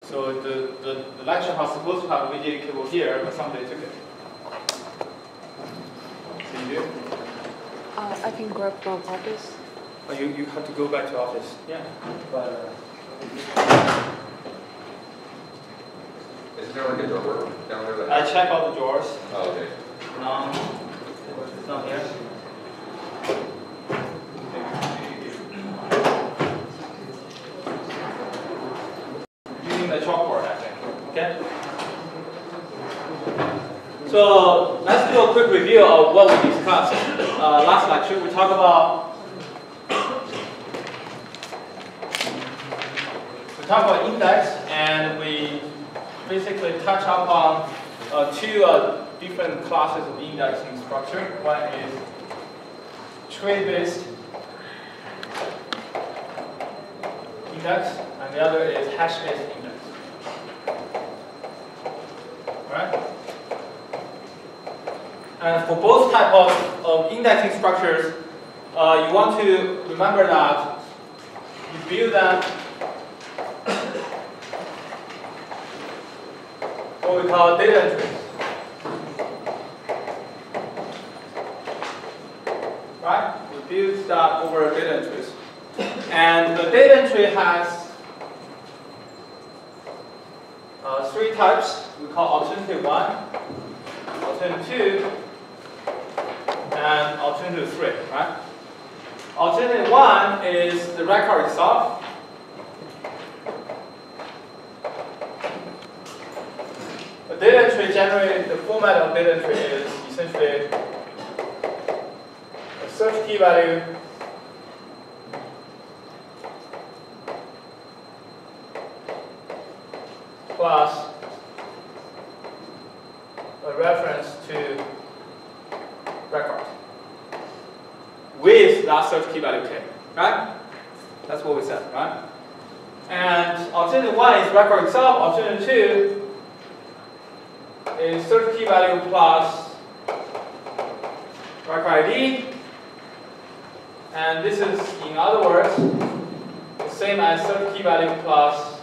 So the lecture was supposed to have a VGA cable here, but somebody took it. Can you do? I can grab from office. Oh, you have to go back to office. Yeah. But, Is there like a drawer down there? That I check all the drawers. Oh, okay. No, it's not here. Using the chalkboard, I think. Okay. So let's do a quick review of what we discussed last lecture. We talked about index, and we basically touch upon two different classes of indexing structure. One is tree-based index, and the other is hash-based index. All right? And for both type of indexing structures, you want to remember that you build them what we call data entries. Right? We build that over data entries. And the data entry has three types. We call alternative 1, alternative 2, and alternative 3. Right? Alternative 1 is the record itself. Data entry generally, the format of data entry is essentially a search key value plus a reference to record with that search key value k, right? That's what we said, right? And alternative 1 is record itself, alternative 2 is search key value plus record ID, and this is, in other words, the same as search key value plus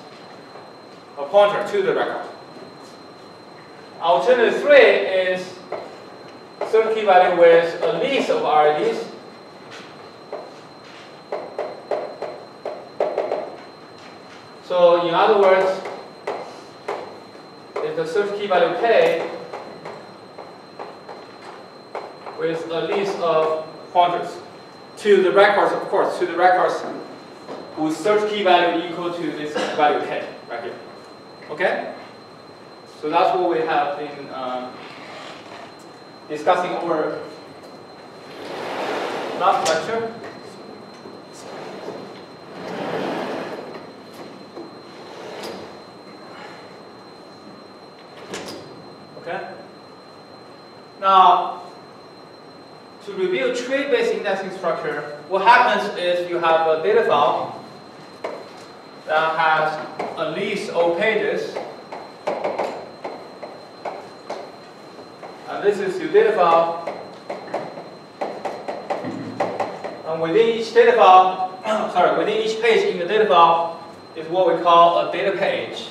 a pointer to the record. Alternative 3 is search key value with a list of RIDs. So, in other words, is the search key value k with a list of pointers to the records, of course, to the records whose search key value equal to this value k right here. Okay? So that's what we have been discussing over last lecture. Okay. Now, to review tree-based indexing structure, what happens is you have a data file that has a list of pages, and this is your data file. And within each data file, within each page in the data file is what we call a data page.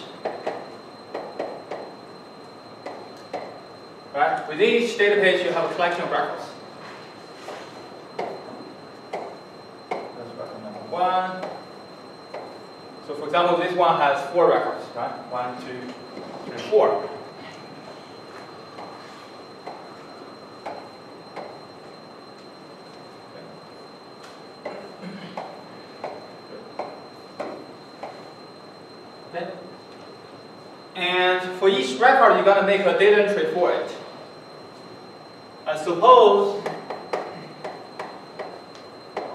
Right? Within each data page, you have a collection of records. That's record number 1. So, for example, this one has 4 records, right? 1, 2, 3, 4. Okay. And for each record, you're going to make a data entry for it. And suppose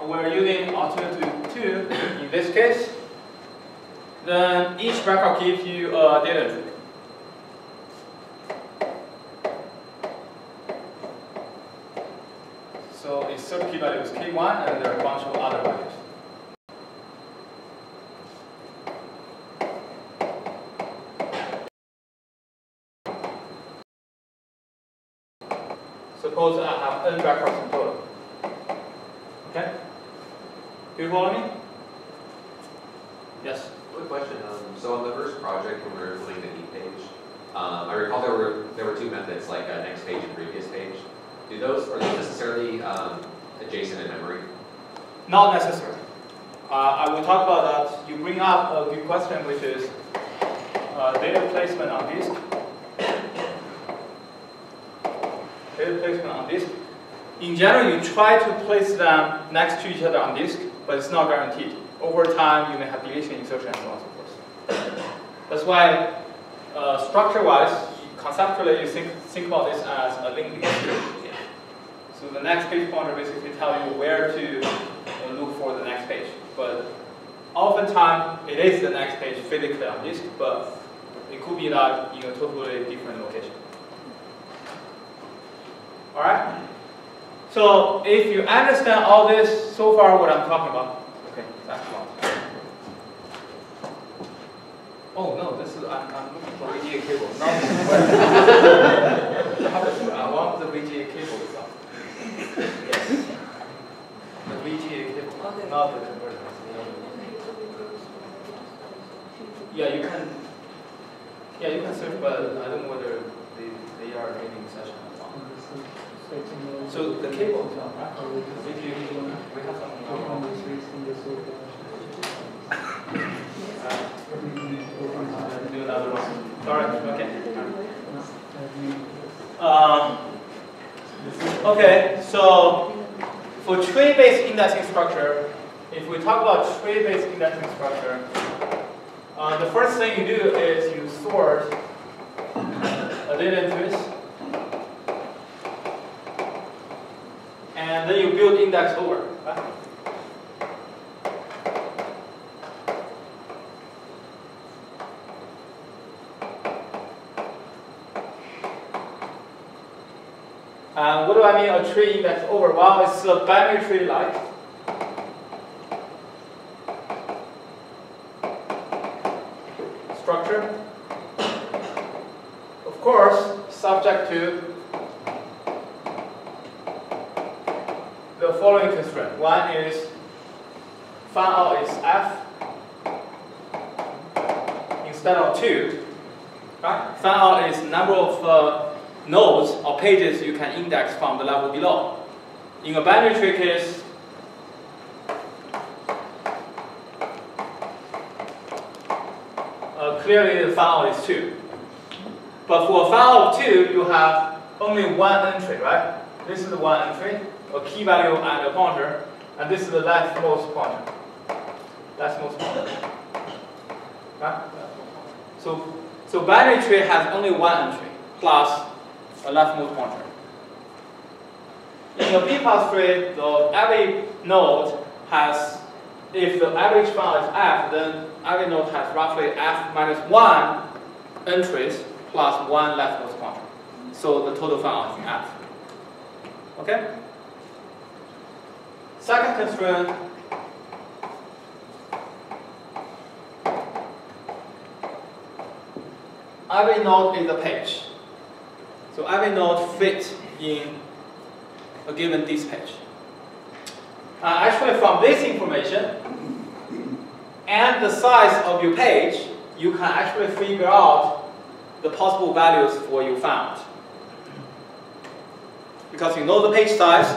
we're using alternative 2 in this case, then each record gives you a data entry. So its search key value is k1, and there are a bunch of other values. Suppose I have n records in total. Okay? Do you follow me? Yes? Quick question. So on the first project when we were implementing the need page, I recall there were two methods, like next page and previous page. Are those necessarily adjacent in memory? Not necessary. I will talk about that. You bring up a good question, which is data placement on disk. Data placement on disk. In general, you try to place them next to each other on disk, but it's not guaranteed. Over time, you may have deletion, insertion, and so on and so forth. That's why, structure-wise, conceptually, you think about this as a linked list. So the next page pointer basically tells you where to look for the next page. But oftentimes, it is the next page physically on disk, but it could be that in a totally different location. All right? So if you understand all this so far, what I'm talking about, okay, that's one. Oh no, this is I'm looking for VGA cable. Not I want the VGA cable itself. Yes. The VGA cable, Okay. not the converter. Yeah, you can. Yeah, you can search, but I don't know whether they are reading session or not. So the cable is on, right? The VGA cable. We have something on. Do another one. Sorry. Okay. Okay. So for tree-based indexing structure, if we talk about tree-based indexing structure, the first thing you do is you sort a data entries, and then you build index over. Right? What do I mean a tree index over? Well, it's a binary tree like. Structure. Of course, subject to the following constraint. One is fan out is F instead of 2. Right? Fan out is number of nodes or pages you can index from the level below. In a binary tree case, clearly the fan out is 2. But for a fan out of 2, you have only one entry, right? This is the one entry, a key value and a pointer, and this is the leftmost pointer. Leftmost pointer. Right? So binary tree has only one entry plus a leftmost pointer. In a B-path tree, every node has, if the average fan is F, then every node has roughly F minus 1 entries plus 1 leftmost pointer. So the total fan is in F. Okay? Second constraint, every node is a page. So every node fits in a given disk page. Actually, from this information and the size of your page, you can actually figure out the possible values for your found. Because you know the page size,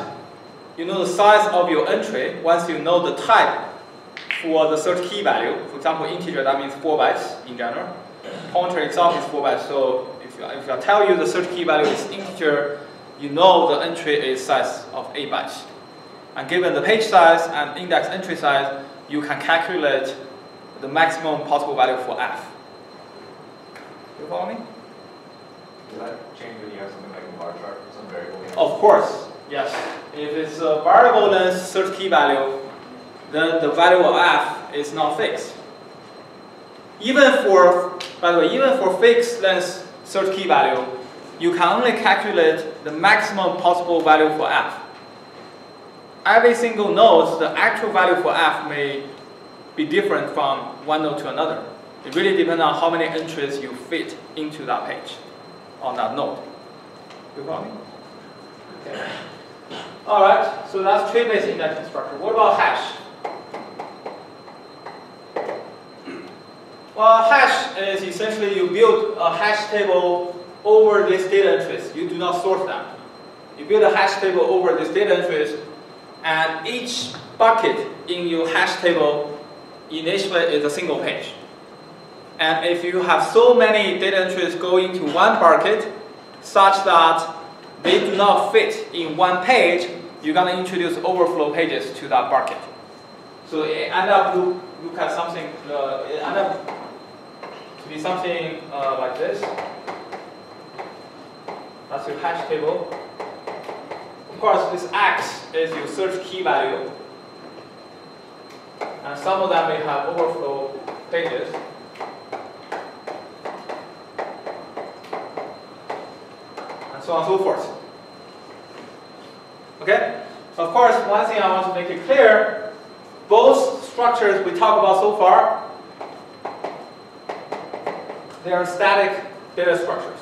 you know the size of your entry. Once you know the type for the search key value, for example, integer, that means 4 bytes in general. Pointer itself is 4 bytes, so if I tell you the search key value is integer, you know the entry is size of 8 bytes. And given the page size and index entry size, you can calculate the maximum possible value for F. You follow me? Does that change when you have something like a bar chart, some variable? Of course, yes. If it's a variable length search key value, then the value of F is not fixed. Even for, by the way, even for fixed length search key value, you can only calculate the maximum possible value for F. Every single node, the actual value for F may be different from one node to another. It really depends on how many entries you fit into that page on that node. You follow me? Okay. All right, so that's tree-based indexing structure. What about hash? Well, hash is essentially you build a hash table over these data entries. You do not sort them. You build a hash table over these data entries, and each bucket in your hash table initially is a single page. And if you have so many data entries going to one bucket, such that they do not fit in one page, you're going to introduce overflow pages to that bucket. So it end up look at something. It end up to be something like this. That's your hash table. Of course, this X is your search key value, and some of them may have overflow pages. So on and so forth. Okay? Of course, one thing I want to make it clear, both structures we talked about so far, they are static data structures,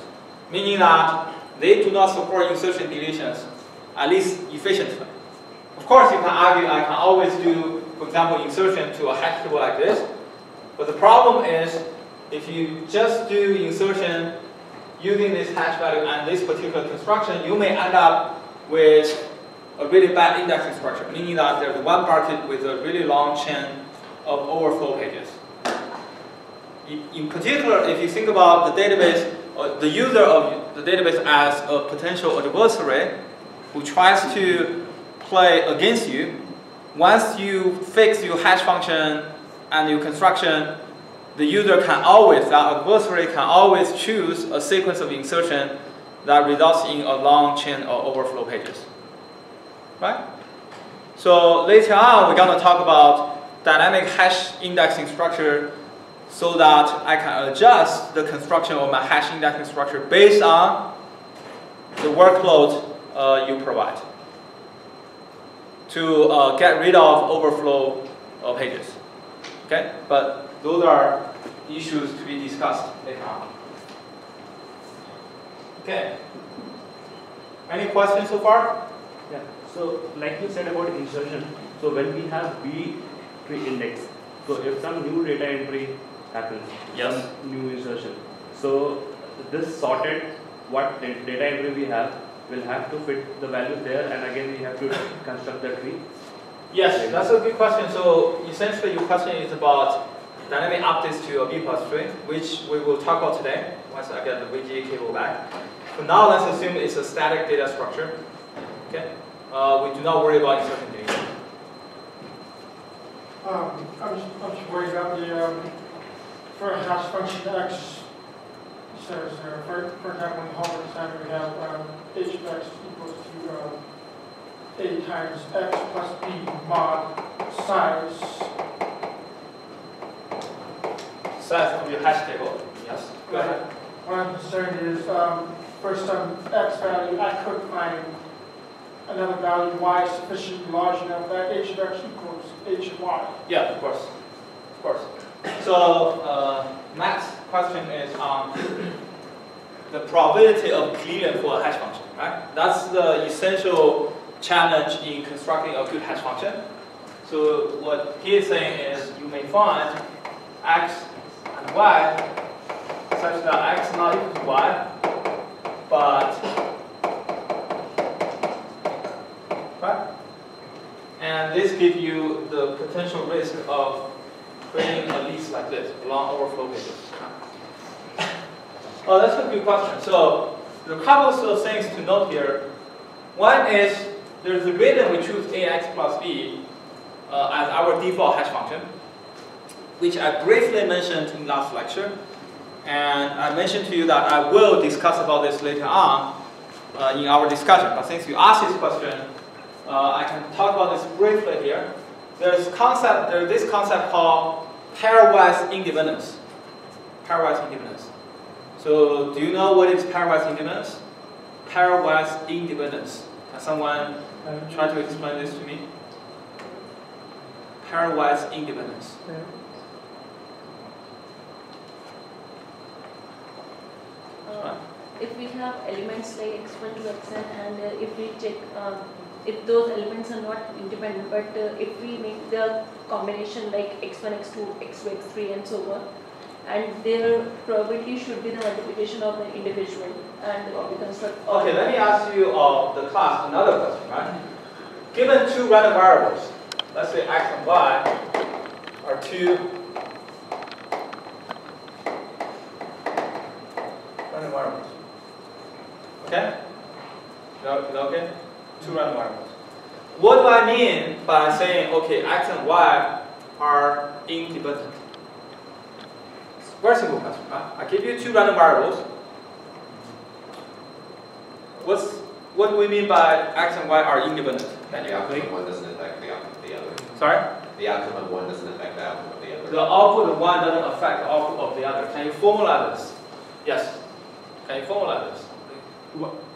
meaning that they do not support insertion deletions, at least efficiently. Of course, you can argue I can always do, for example, insertion to a hash table like this, but the problem is if you just do insertion using this hash value and this particular construction, you may end up with a really bad indexing structure, meaning that there's one bucket with a really long chain of overflow pages. In particular, if you think about the database, or the user of the database as a potential adversary who tries to play against you, once you fix your hash function and your construction, the user can always, that adversary can always choose a sequence of insertion that results in a long chain of overflow pages. Right? So later on, we're going to talk about dynamic hash indexing structure so that I can adjust the construction of my hash indexing structure based on the workload you provide to get rid of overflow pages. Okay? But those are issues to be discussed later on. Okay. Any questions so far? Yeah. So, like you said about insertion, so when we have B tree index, so if some new data entry happens, yes, some new insertion, so this sorted what data entry we have will have to fit the value there, and again we have to construct the tree. Yes, that's a good question. So essentially, your question is about dynamic updates to a B plus tree, which we will talk about today once I get the VGA cable back. For now, let's assume it's a static data structure. Okay, we do not worry about insertion deletion. I'm just worried about the for hash function X. Says for example, in Homer's time we have h of x equals to a times x plus b mod size. Size of your hash table. Yes. Go ahead. What I'm concerned is for some x value, I could find another value y sufficiently large enough that h of x equals h of y. Yeah, of course. Of course. So Matt's question is on the probability of clearing for a hash function, right? That's the essential challenge in constructing a good hash function. So what he is saying is you may find x and y such that x is not equal to y, but right? And this gives you the potential risk of creating a list like this, long overflow pages. Oh, that's a good question. So there are a couple of things to note here. One is there's a reason we choose ax plus b as our default hash function, which I briefly mentioned in last lecture. And I mentioned to you that I will discuss about this later on in our discussion. But since you asked this question, I can talk about this briefly here. There's this concept called pairwise independence. Pairwise independence. So do you know what is pairwise independence? Pairwise independence. Can someone try to explain this to me? Pairwise independence. If we have elements like x1 to xn, and if we check if those elements are not independent, but if we make the combination like x1, x2, x2, x3 and so on, and their probability should be the multiplication of the individual, and we construct. Okay, let me ask you the class another question, right? Given two random variables, let's say x and y are two random variables. Okay? Okay? Two random variables. What do I mean by saying, okay, x and y are independent? It's a very simple question, right? I give you two random variables. What do we mean by x and y are independent? The outcome of one doesn't affect the outcome of the other. Sorry? The outcome of one doesn't affect the outcome of the other. The output of one doesn't affect the output of the other. Can you formulate this? Yes. Can you formulate this?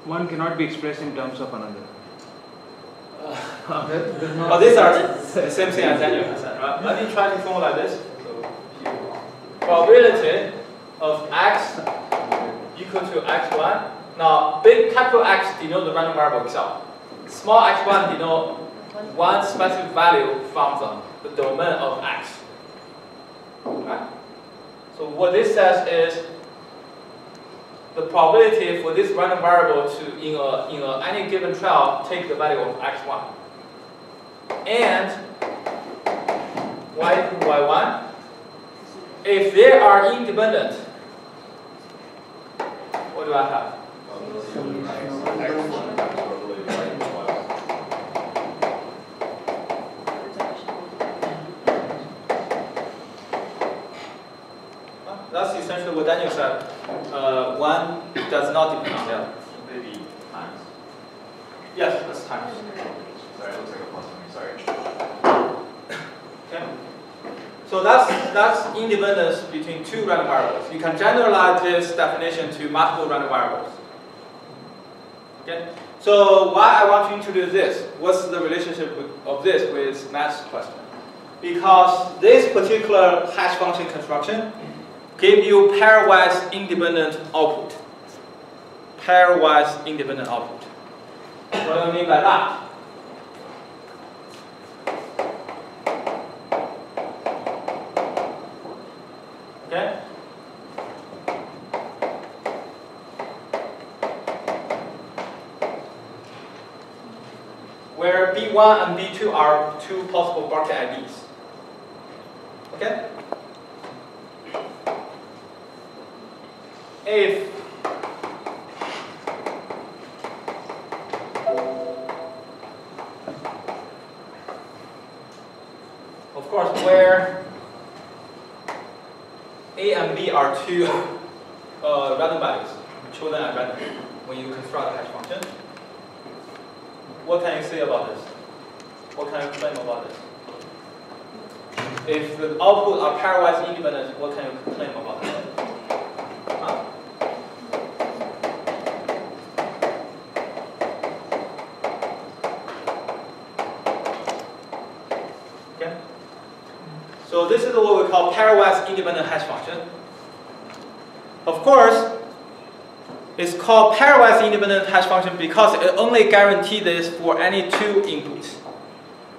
One cannot be expressed in terms of another. Oh, these are the same thing as Daniel has said, right? Let me try to formulate this. Probability of x equal to x1. Now, big capital X denote the random variable itself. Small x1 denote one specific value from the domain of x. Right? So what this says is the probability for this random variable to in any given trial take the value of x1 and y equal to y1. If they are independent, what do I have? That's essentially what Daniel said. One does not depend on the other. Maybe times. Yes, that's times. Sorry, it looks like a plus for me. Sorry. Okay. So that's independence between two random variables. You can generalize this definition to multiple random variables. Okay. So why I want to introduce this? What's the relationship of this with next question? Because this particular hash function construction give you pairwise independent output. Pairwise independent output. What do I mean by that? Okay? Where B1 and B2 are two possible bucket IDs. Okay? If of course where A and B are two random values chosen at random when you construct a hash function, what can you say about this? What can you claim about this? If the output are pairwise independent, what can you claim about that? Huh? Okay. So this is what we call pairwise independent hash function. Of course, it's called pairwise independent hash function because it only guarantees this for any two inputs.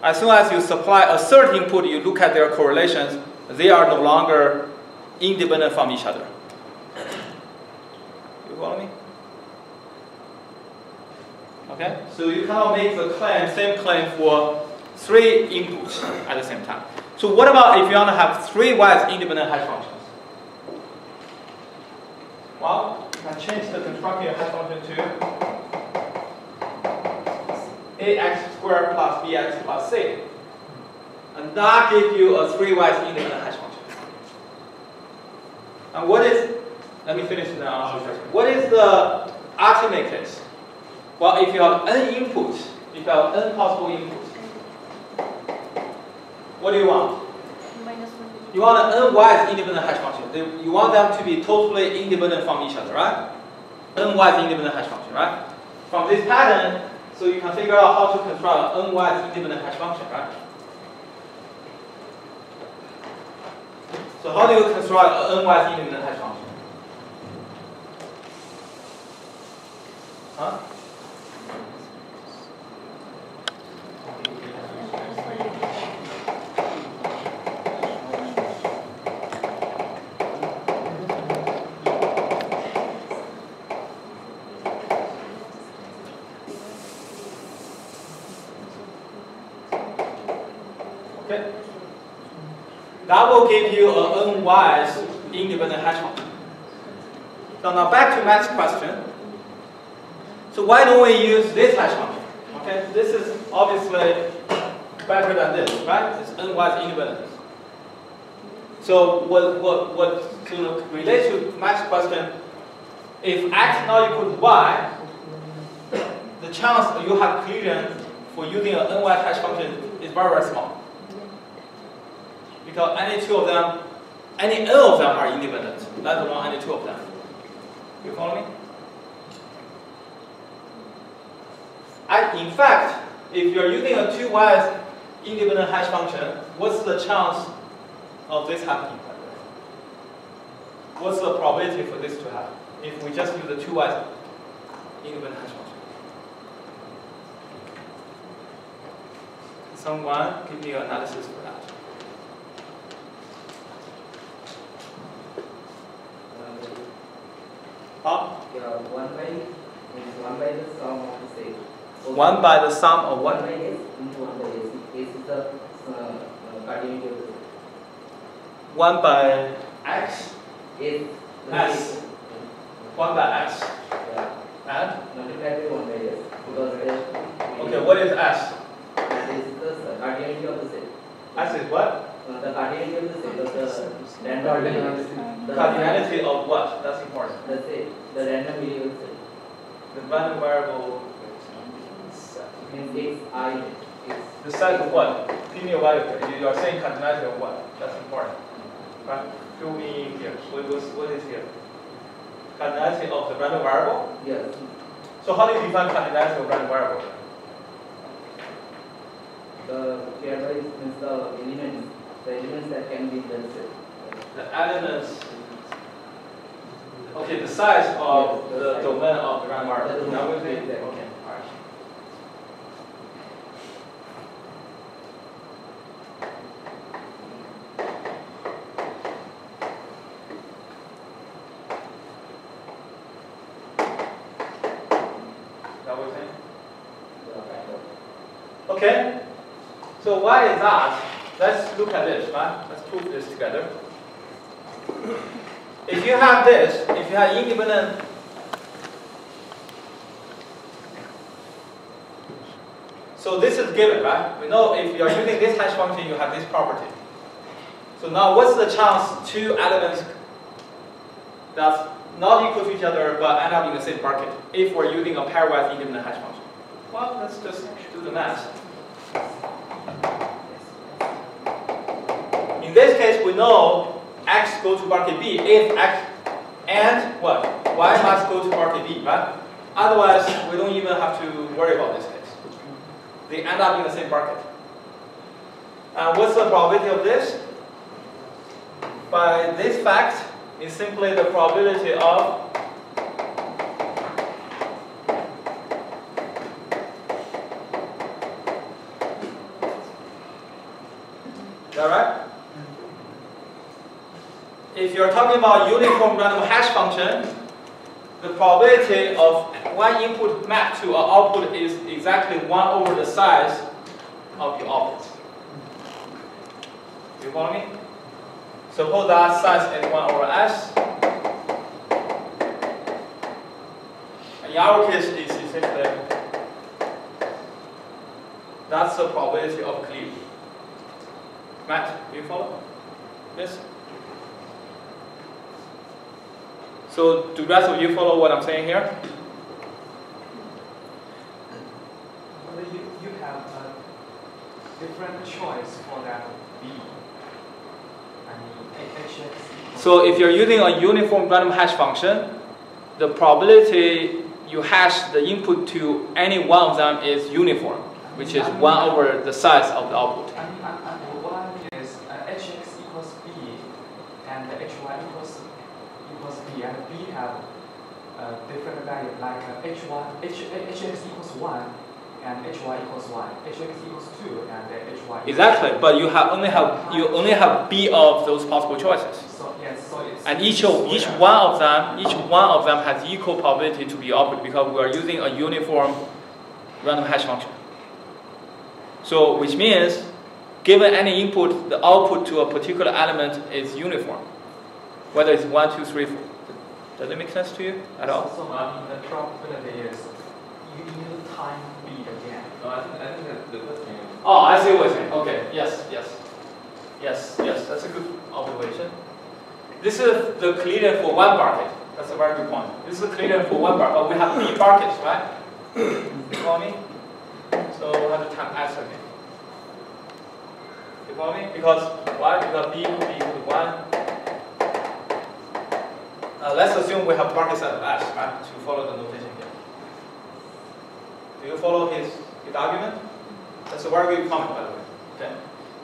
As soon as you supply a third input, you look at their correlations, they are no longer independent from each other. You follow me? Okay? So you cannot make the same claim for three inputs at the same time. So what about if you want to have three wise independent hash functions? Well, you can change the constructing hash function to ax squared plus bx plus c. And that gives you a three-wise independent hash function. And what is, let me finish the answer. What is the ultimate case? Well, if you have n inputs, if you have n possible inputs, what do you want? -1. You want an n-wise independent hash function. You want them to be totally independent from each other, right? N-wise independent hash function, right? From this pattern, so you can figure out how to construct an n-wise independent hash function, right? So how do you construct an n-wise independent hash function? Huh? Okay. That will give you an unwise independent hash function. So now back to Matt's question. So why don't we use this hash function? Okay, this is obviously better than this, right? It's unwise independent. So what to relate to Matt's question, if x not equal to y, the chance you have collision for using an unwise hash function is very, very small. Because any two of them, any n of them are independent, let alone any two of them. You follow me? In fact, if you're using a two-wise independent hash function, what's the chance of this happening? What's the probability for this to happen if we just use a two-wise independent hash function? Someone give me an analysis for that. One by the sum of the set. 1 by the sum of what? 1 by s into 1 by s. S is the continuity of the set. 1 by x? S. S. 1 by x. Yeah. And? Multiplied by 1 by s. Because Okay, what is s? that is the continuity of the set. S is what? The continuity of the set of the random variable. Cardinality of what? That's important. The set. The random variable set. The random variable Means x, I, x. the size of what? Give me a value. You are saying cardinality of what? That's important. Right? Fill me in here. What is here? Cardinality of the random variable? Yes. So how do you define cardinality of random variable? The pairwise means the elements that can be in the set. The elements. Okay, the size of Yes, the size. domain of the random variable. The Now domain, with me? exactly. Okay. All right. That what you're saying? Okay. So why is that? Let's look at this, right? Let's prove this together. If you have this, if you have independent, so this is given, right? We know if you're using this hash function, you have this property. So now what's the chance two elements that's not equal to each other but end up in the same bracket if we're using a pairwise independent hash function? Well, let's just do the math. In this case, we know x go to bracket b if x and what? Y must go to bracket b, right? Otherwise, we don't even have to worry about this case. They end up in the same bracket. And what's the probability of this? By this fact, is simply the probability of is that right? If you're talking about uniform random hash function, the probability of one input mapped to an output is exactly 1 over the size of your output. You follow me? Suppose that size is 1 over s. In our case, it's essentially that's the probability of cleave. Matt, do you follow this? So do the rest of you follow what I'm saying here? Well, you have a different choice for that B. I mean, HX. So if you're using a uniform random hash function, the probability you hash the input to any one of them is uniform, which is 1 over the size of the output. What I mean is HX equals B and the HY equals B, and B have different value like HX equals 1 and HY equals 1, HX equals 2 and HY. Exactly, but you only have B of those possible choices. So yes, so it's And each one of them has equal probability to be output because we are using a uniform random hash function. So which means given any input, the output to a particular element is uniform, whether it's 1, 2, 3, 4. Does it make sense to you at all? So the probability is you need time B again. No, I think that the first thing. Oh, I see what you're saying. Okay, yes, that's a good observation. This is the cleaner for one bucket. That's a very good point. This is the cleaner for one bucket, but we have B buckets, right? You follow me? So we have to type S again. You follow me? Because why? Because B could be equal to 1. Let's assume we have buckets at S, right? To follow the notation here. Do you follow his argument? That's a very good comment, by the way. Okay.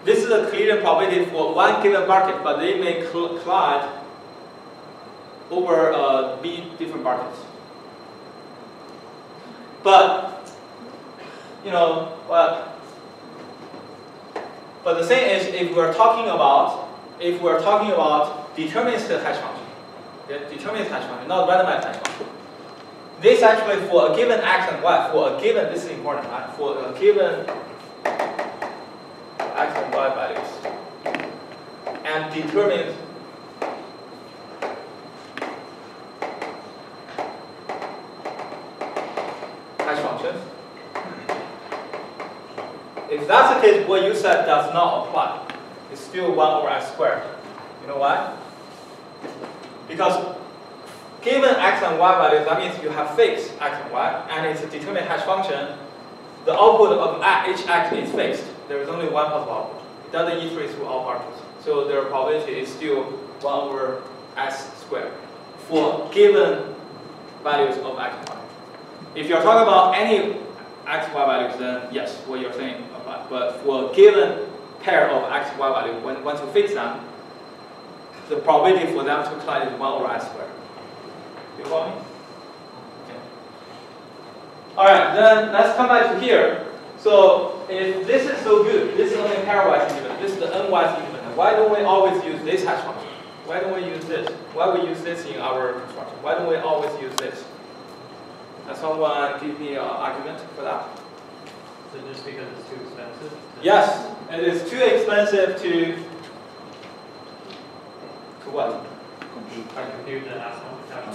This is a clear probability for one given bucket, but they may collide over B different buckets. But but the thing is, if we're talking about deterministic hash function, okay, deterministic hash function, not randomized hash function. This actually for a given x and y, this is important, right? For a given x and y values, and determines hash functions. If that's the case, what you said does not apply. It's still 1 over x squared. You know why? Because given x and y values, that means you have fixed x and y, and it's a determinate hash function. The output of each x is fixed. There is only one possible output. It doesn't iterate through all particles. So their probability is still 1 over s squared for given values of x and y. If you're talking about any x, y values, then yes, what you're saying applies. But for a given pair of x, y values, once you fix them, the probability for them to collide is 1 over s squared. You follow me? Okay. Alright, then let's come back to here. So if this is so good, this is only pairwise independent, this is the n-wise independent, why don't we always use this hash function? Why don't we use this? Why we use this in our construction? Why don't we always use this? Can someone give me an argument for that? So just because it's too expensive? Yes, it is too expensive to what? Compute the hash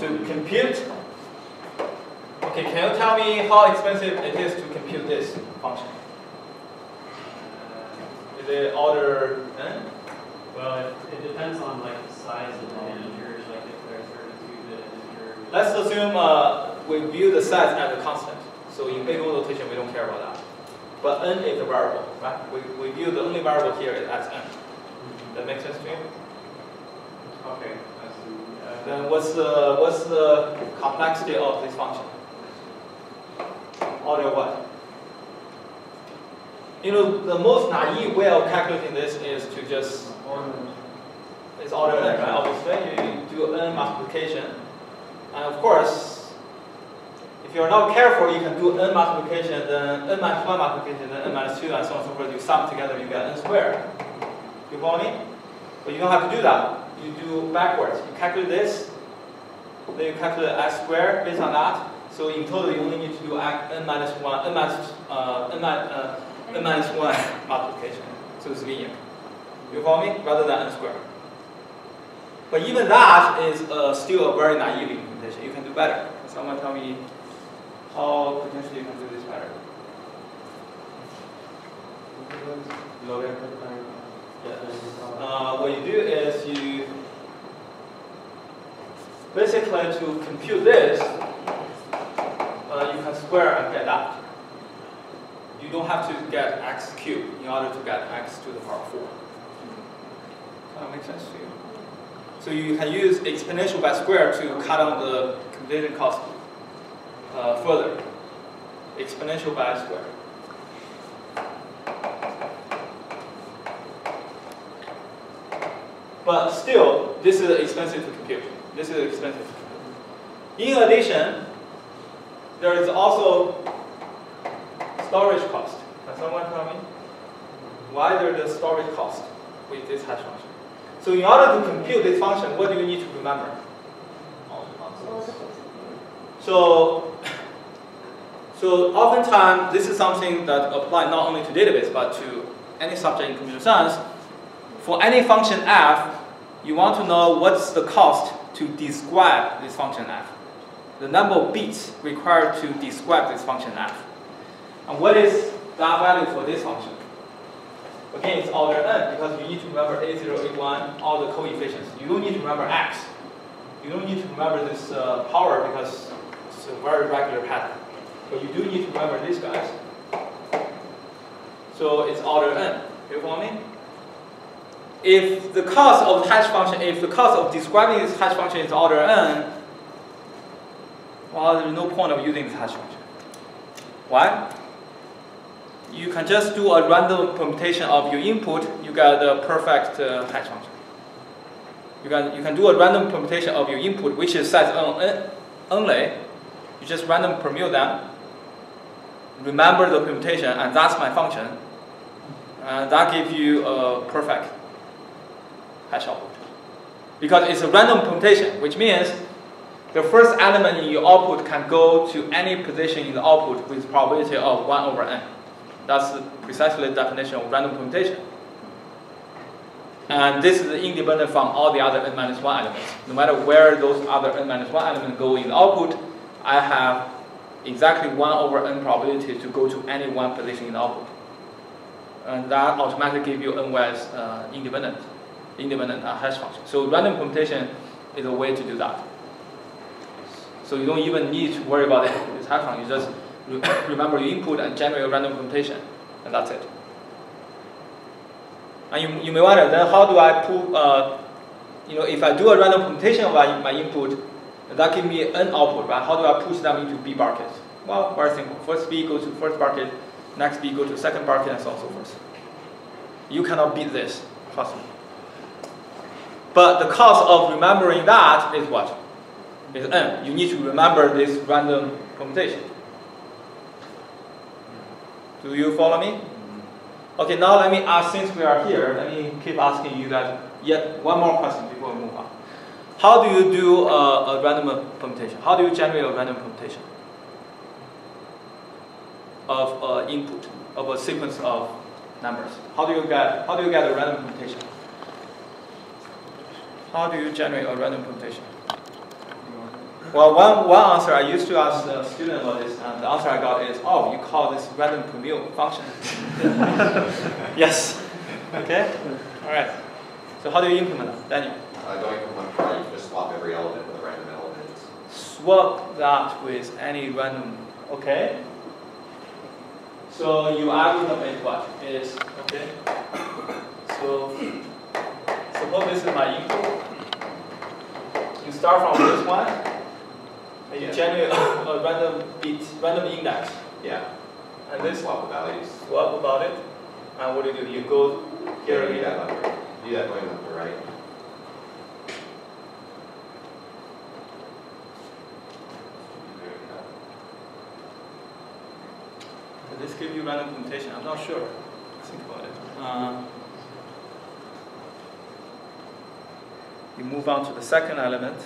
To compute. Okay, can you tell me how expensive it is to compute this function? Is it order n? Well, it depends on like the size of the integers, like if they're 32-bit integers. Let's assume we view the size as a constant. So in big O notation, we don't care about that. But n is a variable, right? We view the only variable here as n. That makes sense to you? Okay, I see. Then what's the complexity of this function? Order what? You know, the most naive way of calculating this is to just it's order n, right? Obviously, you do n multiplication, and of course, if you're not careful, you can do n multiplication, then n minus 1 multiplication, then n minus 2, and so on and so forth. You sum together, you get n squared. You follow me? But you don't have to do that. You do backwards. You calculate this, then you calculate s squared based on that. So in total, you only need to do n minus 1 multiplication. So it's linear. You follow me? Rather than n squared. But even that is still a very naive implementation. You can do better. Can someone tell me how potentially you can do this better? What you do is you basically to compute this, you can square and get that. You don't have to get x cubed in order to get x to the power 4. Does that make sense to you? So you can use exponential by square to cut down the computation cost further. Exponential by square. But still, this is expensive to compute. This is expensive to compute. In addition, there is also storage cost. Can someone tell me why there is a storage cost with this hash function? So in order to compute this function, what do you need to remember? So oftentimes, this is something that applies not only to database, but to any subject in computer science, for any function f, you want to know what's the cost to describe this function f. The number of bits required to describe this function f. And what is that value for this function? Again, it's order n because you need to remember a0, a1, all the coefficients. You don't need to remember x. You don't need to remember this power because it's a very regular pattern. But you do need to remember these guys. So it's order n. You follow me? If the cost of the hash function, if the cost of describing this hash function is order n, well, there's no point of using this hash function. Why? You can just do a random permutation of your input, you get the perfect hash function. You can do a random permutation of your input, which is size n only. You just random permute them, remember the permutation, and that's my function. And that gives you a perfect hash output. Because it's a random permutation, which means the first element in your output can go to any position in the output with probability of 1 over n. That's precisely the definition of random permutation. And this is independent from all the other n-1 elements. No matter where those other n-1 elements go in the output, I have exactly 1 over n probability to go to any one position in the output. And that automatically gives you n-wise independent hash function. So random permutation is a way to do that. So you don't even need to worry about this hash function. You just remember your input and generate a random permutation, and that's it. And you may wonder, then how do I put, if I do a random permutation of my input, that gives me n output, right? How do I push them into b buckets? Well, very simple. First b goes to first bucket, next b goes to second bucket, and so on and so forth. You cannot beat this, trust me. But the cost of remembering that is what? Is n. You need to remember this random permutation. Do you follow me? Okay, now let me ask, since we are here, let me keep asking you guys yet one more question before we move on. How do you do a random permutation? How do you generate a random permutation of input, of a sequence of numbers? How do you get a random permutation? How do you generate a random permutation? Well, one answer I used to ask a student about this, and the answer I got is, oh, you call this random permute function. Yes. Okay. All right. So how do you implement that, Daniel? Going from one part, you just swap every element with a random element. Swap that with any random. Okay. So your algorithm is what? Is okay. So suppose this is my input. You start from this one, and you generate a random index. Yeah. And this swap the values. Swap about it. And what do? You go here You do again. that left. You do that going left to right. Does this give you random permutation? I'm not sure. Think about it. You move on to the second element.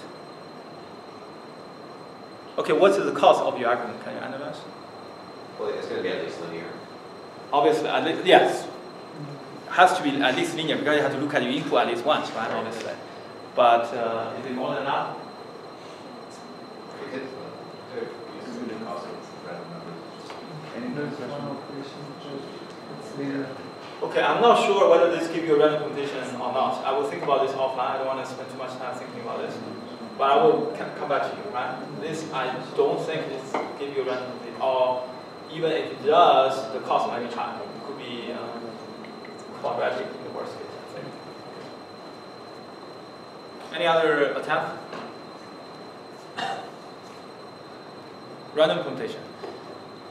Okay, what is the cost of your algorithm? Can you analyze? Well, it's going to be at least linear. Obviously, at least, yes. Has to be at least linear because you have to look at your input at least once, right? Obviously. But is it more than that? Okay, I'm not sure whether this gives you a random permutation or not. I will think about this offline. I don't want to spend too much time thinking about this. But I will come back to you, right? This, I don't think it gives you a random permutation. Or even if it does, the cost might be high. It could be quadratic in the worst case, I think. Any other attempt? Random permutation.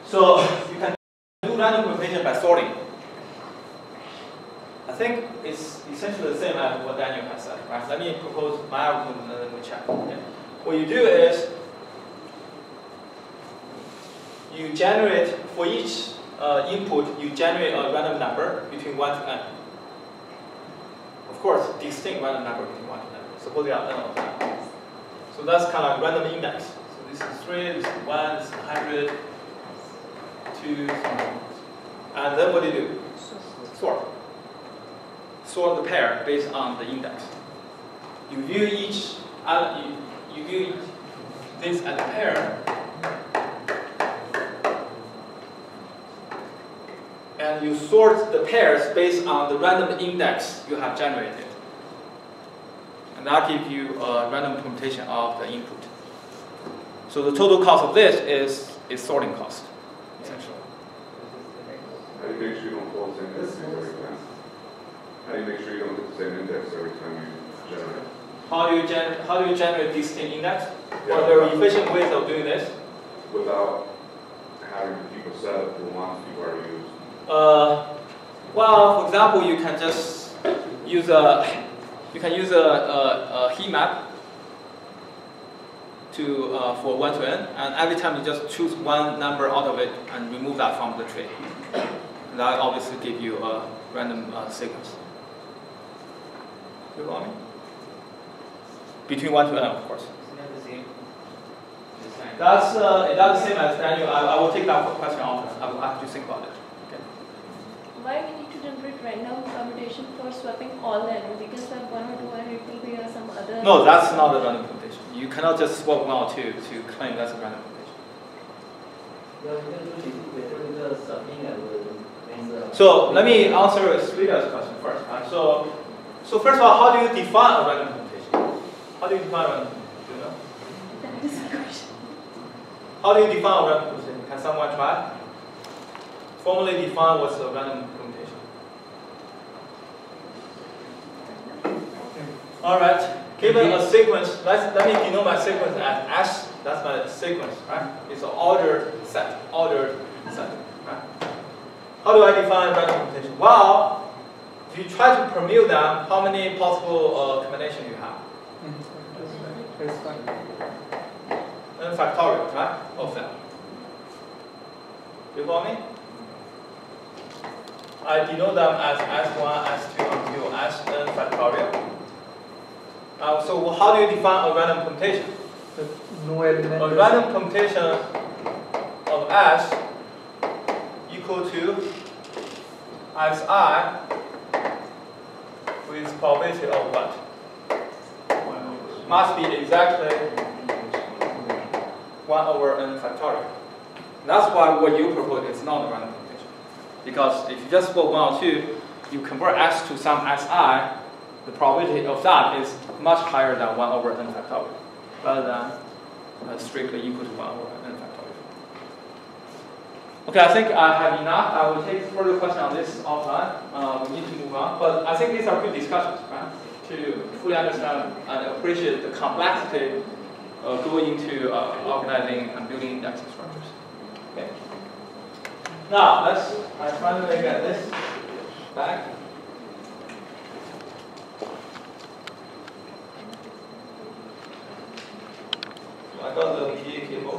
So you can do random permutation by sorting. I think it's essentially the same as what Daniel has said, right? Let me propose my algorithm and then we check. Okay? What you do is you generate, for each input, you generate a random number between 1 to n. Of course, distinct random number between 1 to n. Suppose there are n of them. So that's kind of like random index. So this is 3, this is 1, this is 100, 2, and then what do you do? Sort. sort the pair based on the index. You view each you view this as a pair, and you sort the pairs based on the random index you have generated. And that gives you a random permutation of the input. So the total cost of this is sorting cost, essentially. How do you make sure you don't pull the same index every time? How do you make sure you don't get the same index every time you generate? How do you generate this same index? Well, there are efficient ways of doing this. Without having people set up the ones people already use. Well, for example, you can just use a heat map for 1 to n, and every time you just choose one number out of it and remove that from the tree. And that obviously gives you a random sequence. You follow me? Between 1 to n, of course. That's the same as Daniel. I will take that question often. I will have to think about it. Okay. Why we need to generate random permutation for swapping all the n? We can swap 1 or 2 and it will be some other. No, that's not a random permutation. You cannot just swap 1 or 2 to claim that's a random permutation. Yeah, we can do it better with the swapping algorithm. So let me answer Srikum's question first. Right? So first of all, how do you define a random permutation? How do you define a random permutation? Do you know? That is the question. How do you define a random permutation? Can someone try? Formally define what's a random permutation. Alright, given a sequence, let me denote my sequence as S, that's my sequence, right? It's an ordered set, right? How do I define random permutation? Well, if you try to permute them, how many possible combinations you have? N factorial, right? Of them. You follow me? I denote them as S1, S2 until Sn factorial. So how do you define a random permutation? No element. A random permutation of S equal to Si with probability of what? Must be exactly 1 over n factorial. That's why what you propose is not a random permutation. Because if you just put 1 or 2, you convert S to some Si, the probability of that is much higher than 1 over n factorial, rather than strictly equal to 1 over n factorial. Okay, I think I have enough. I will take further questions on this offline. We need to move on. But I think these are good discussions, right? To fully understand and appreciate the complexity going into organizing and building indexing structures. Okay. Now, I finally get this back. So I got the PA cable.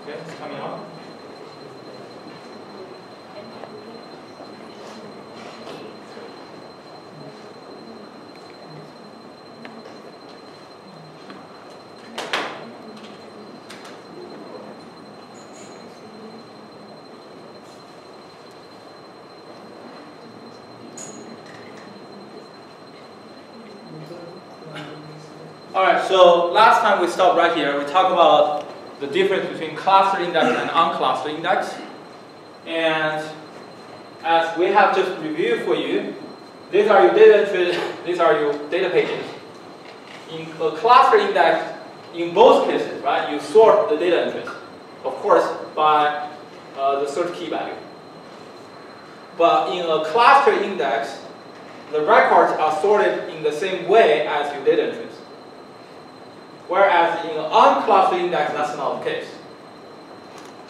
Okay, it's coming on. Alright, so last time we stopped right here. We talked about the difference between cluster index and unclustered index. And as we have just reviewed for you, These are your data entries, these are your data pages. In a cluster index, in both cases, right, you sort the data entries, of course, by the search key value. But in a cluster index, the records are sorted in the same way as your data entries. Whereas in an unclustered index, that's not the case.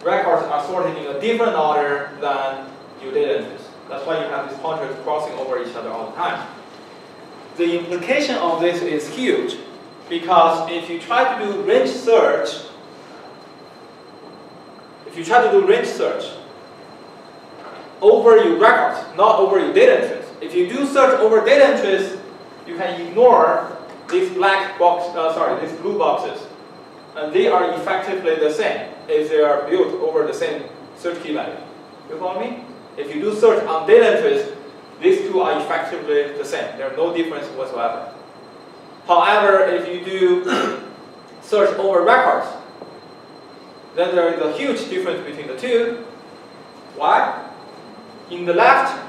Records are sorted in a different order than your data entries. That's why you have these pointers crossing over each other all the time. The implication of this is huge, because if you try to do range search, over your records, not over your data entries. If you do search over data entries, you can ignore these black box, these blue boxes, and they are effectively the same if they are built over the same search key value. You follow me? If you do search on data entries, these two are effectively the same. There's no difference whatsoever. However, if you do search over records, then there is a huge difference between the two. Why? In the left,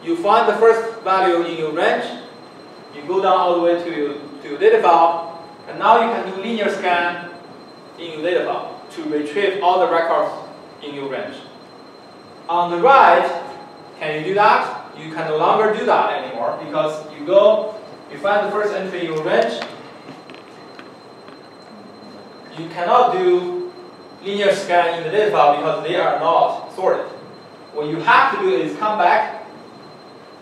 you find the first value in your range, you go down all the way to your data file, and now you can do linear scan in your data file to retrieve all the records in your range. On the right, can you do that? You can no longer do that anymore, because you go, you find the first entry in your range, you cannot do linear scan in the data file because they are not sorted. What you have to do is come back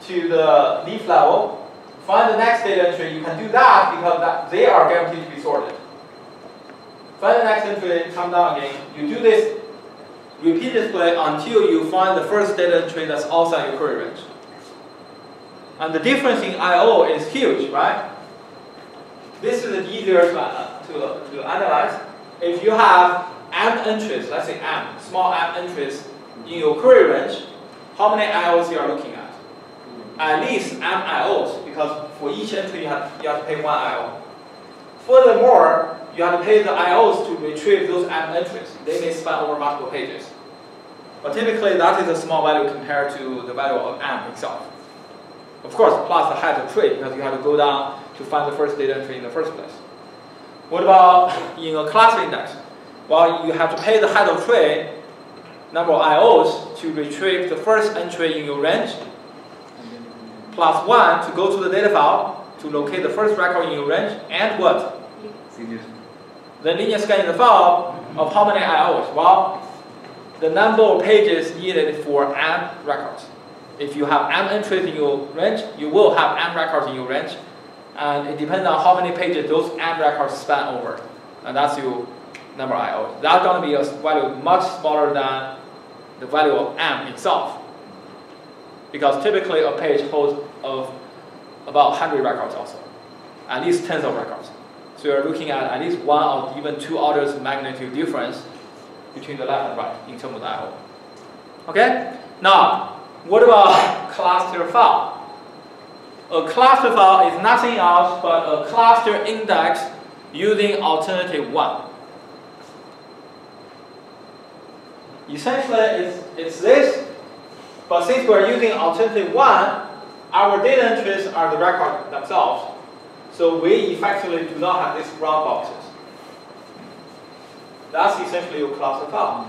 to the leaf level, find the next data entry. You can do that because they are guaranteed to be sorted. Find the next entry, come down again. You do this repeatedly until you find the first data entry that's outside your query range. And the difference in I/O is huge, right? This is easier to analyze. If you have m entries, let's say m, small m entries in your query range, how many I/Os you are looking at? At least m I/Os, because for each entry you have to pay one I/O. Furthermore, you have to pay the I/Os to retrieve those m entries. They may span over multiple pages. But typically that is a small value compared to the value of m itself. Of course, plus the head of tree, because you have to go down to find the first data entry in the first place. What about in a cluster index? Well, you have to pay the head of tree number of I/Os to retrieve the first entry in your range, plus 1 to go to the data file to locate the first record in your range, and what? The linear scan in the file of how many I/Os? Well, the number of pages needed for m records. If you have m entries in your range, you will have m records in your range, and it depends on how many pages those m records span over, and that's your number of I/Os. That's going to be a value much smaller than the value of m itself, because typically a page holds of about 100 records also, at least tens of records. So you're looking at least 1 or even 2 orders of magnitude difference between the left and right in terms of I/O. Okay? Now, what about cluster file? A cluster file is nothing else but a cluster index using alternative 1. Essentially, it's this, but since we're using alternative 1, our data entries are the records themselves. So we effectively do not have these brown boxes. That's essentially your cluster file.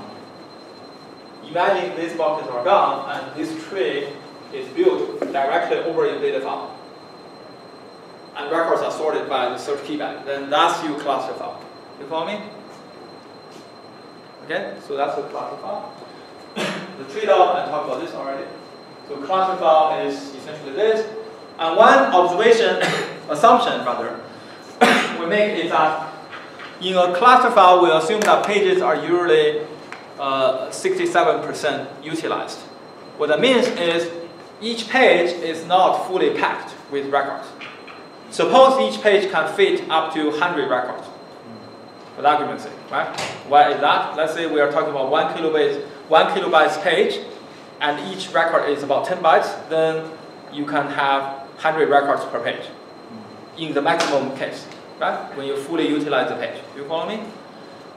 Imagine these boxes are gone and this tree is built directly over your data file. And records are sorted by the search key value. Then that's your cluster file. You follow me? Okay, so that's the cluster file. The trade-off, I talked about this already. So cluster file is essentially this. And one assumption we make is that in a cluster file, we assume that pages are usually 67% utilized. What that means is each page is not fully packed with records. Suppose each page can fit up to 100 records, for argument's sake, right? Why is that? Let's say we are talking about 1 kilobytes page, and each record is about 10 bytes, then you can have 100 records per page in the maximum case, right? When you fully utilize the page. You follow me?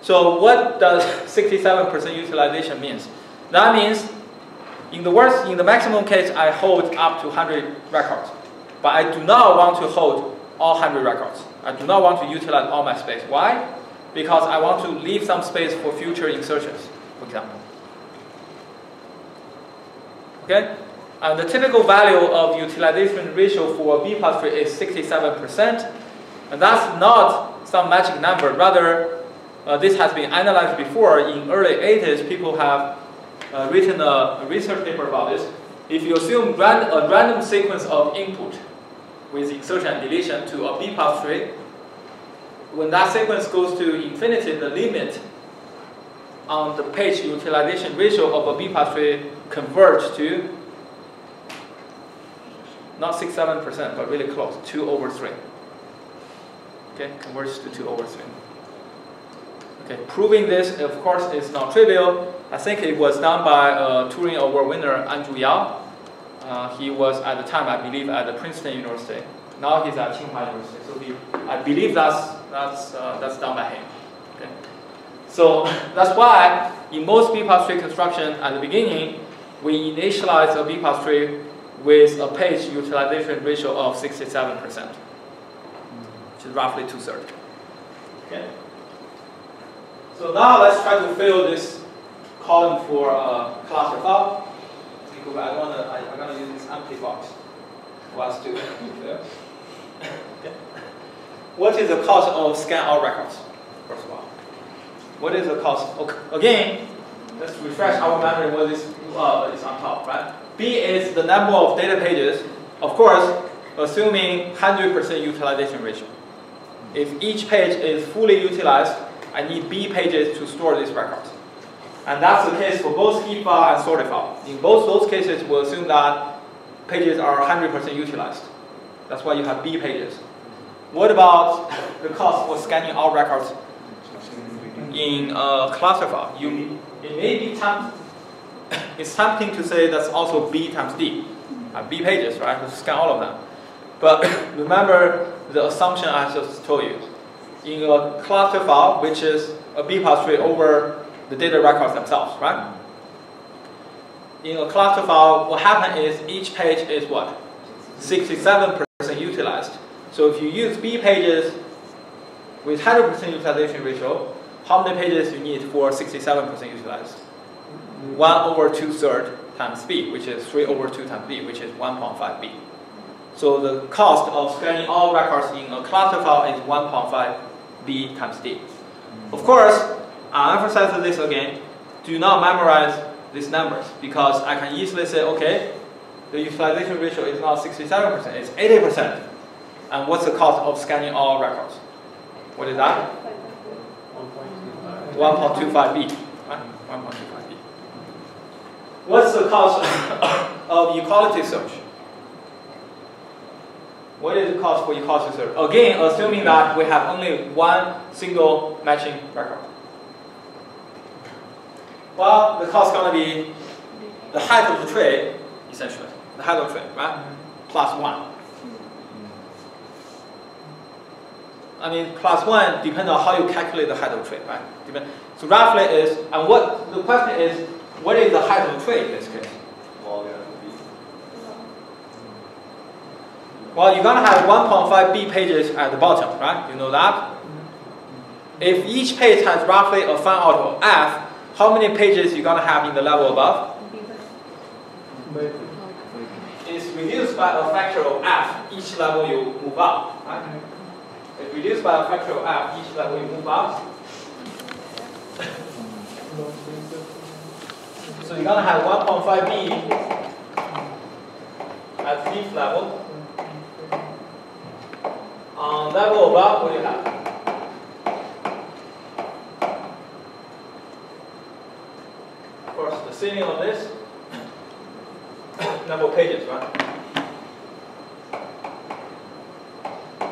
So what does 67% utilization means? That means in the maximum case, I hold up to 100 records. But I do not want to hold all 100 records. I do not want to utilize all my space. Why? Because I want to leave some space for future insertions, for example. Okay? And the typical value of utilization ratio for a B plus tree is 67%. And that's not some magic number. Rather, this has been analyzed before. In early 80s, people have written a research paper about this. If you assume a random sequence of input with insertion and deletion to a B plus tree, when that sequence goes to infinity, the limit on the page utilization ratio of a B plus tree converges to not 6-7%, but really close, 2/3. Okay, converges to 2/3. Okay, proving this, of course, is not trivial. I think it was done by Turing Award winner Andrew Yao. He was at the time, I believe, at the Princeton University. Now he's at Tsinghua University. So I believe that's done by him. Okay. So that's why in most B plus tree construction at the beginning, we initialize a B plus tree with a page utilization ratio of 67%, which is roughly 2/3. Okay. So now let's try to fill this column for a cluster file. I'm gonna use this empty box for us to fill. Okay. What is the cost of scan all records? First of all, what is the cost? Okay. Again, let's refresh our memory. What is on top, right? B is the number of data pages. Of course, assuming 100% utilization ratio. If each page is fully utilized, I need B pages to store these records. And that's the case for both heap file and sorted file. In both those cases, we'll assume that pages are 100% utilized. That's why you have B pages. What about the cost for scanning all records in a cluster file? It may be it's tempting to say that's also B times D. B pages, right? To scan all of them. But remember the assumption I just told you. In a cluster file, which is a B plus tree over the data records themselves, right? In a cluster file, what happens is each page is what? 67% utilized. So if you use B pages with 100% utilization ratio, how many pages you need for 67% utilized? 1/2/3 times B, which is 3/2 times B, which is 1.5 B. So the cost of scanning all records in a cluster file is 1.5 B times D. Of course, I'll emphasize this again, do not memorize these numbers because I can easily say, okay, the utilization ratio is not 67%, it's 80%. And what's the cost of scanning all records? What is that? 1.25 B. Right? 1.25 B. What's the cost of equality search? What is the cost for equality search? Again, assuming that we have only one single matching record. Well, the cost is going to be the height of the tree, essentially. The height of the tree, right? Plus 1. I mean, plus 1 depends on how you calculate the height of the tree, right? So roughly is, and what the question is, what is the height of the tree in this case? Well, you're going to have 1.5 B pages at the bottom, right? You know that? If each page has roughly a fan out of F, how many pages you're going to have in the level above? It's reduced by a factor of F each level you move up, right? It's reduced by a factor of F each level you move up. So you're going to have 1.5 B at each level. On level above, what do you have? Of course, the ceiling on this, number of pages, right?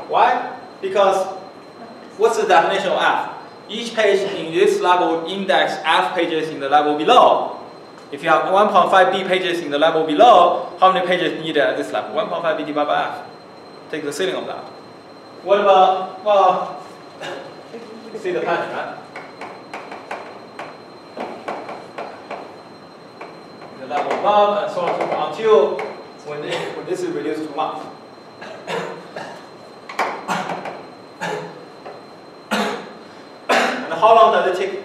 Why? Because what's the definition of F? Each page in this level index F pages in the level below. If you have 1.5 B pages in the level below, how many pages needed at this level? 1.5 B divided by F. Take the ceiling of that. What about, well, you see the pattern, right? the level above, and so on and so forth, until when this is reduced to 1. And how long does it take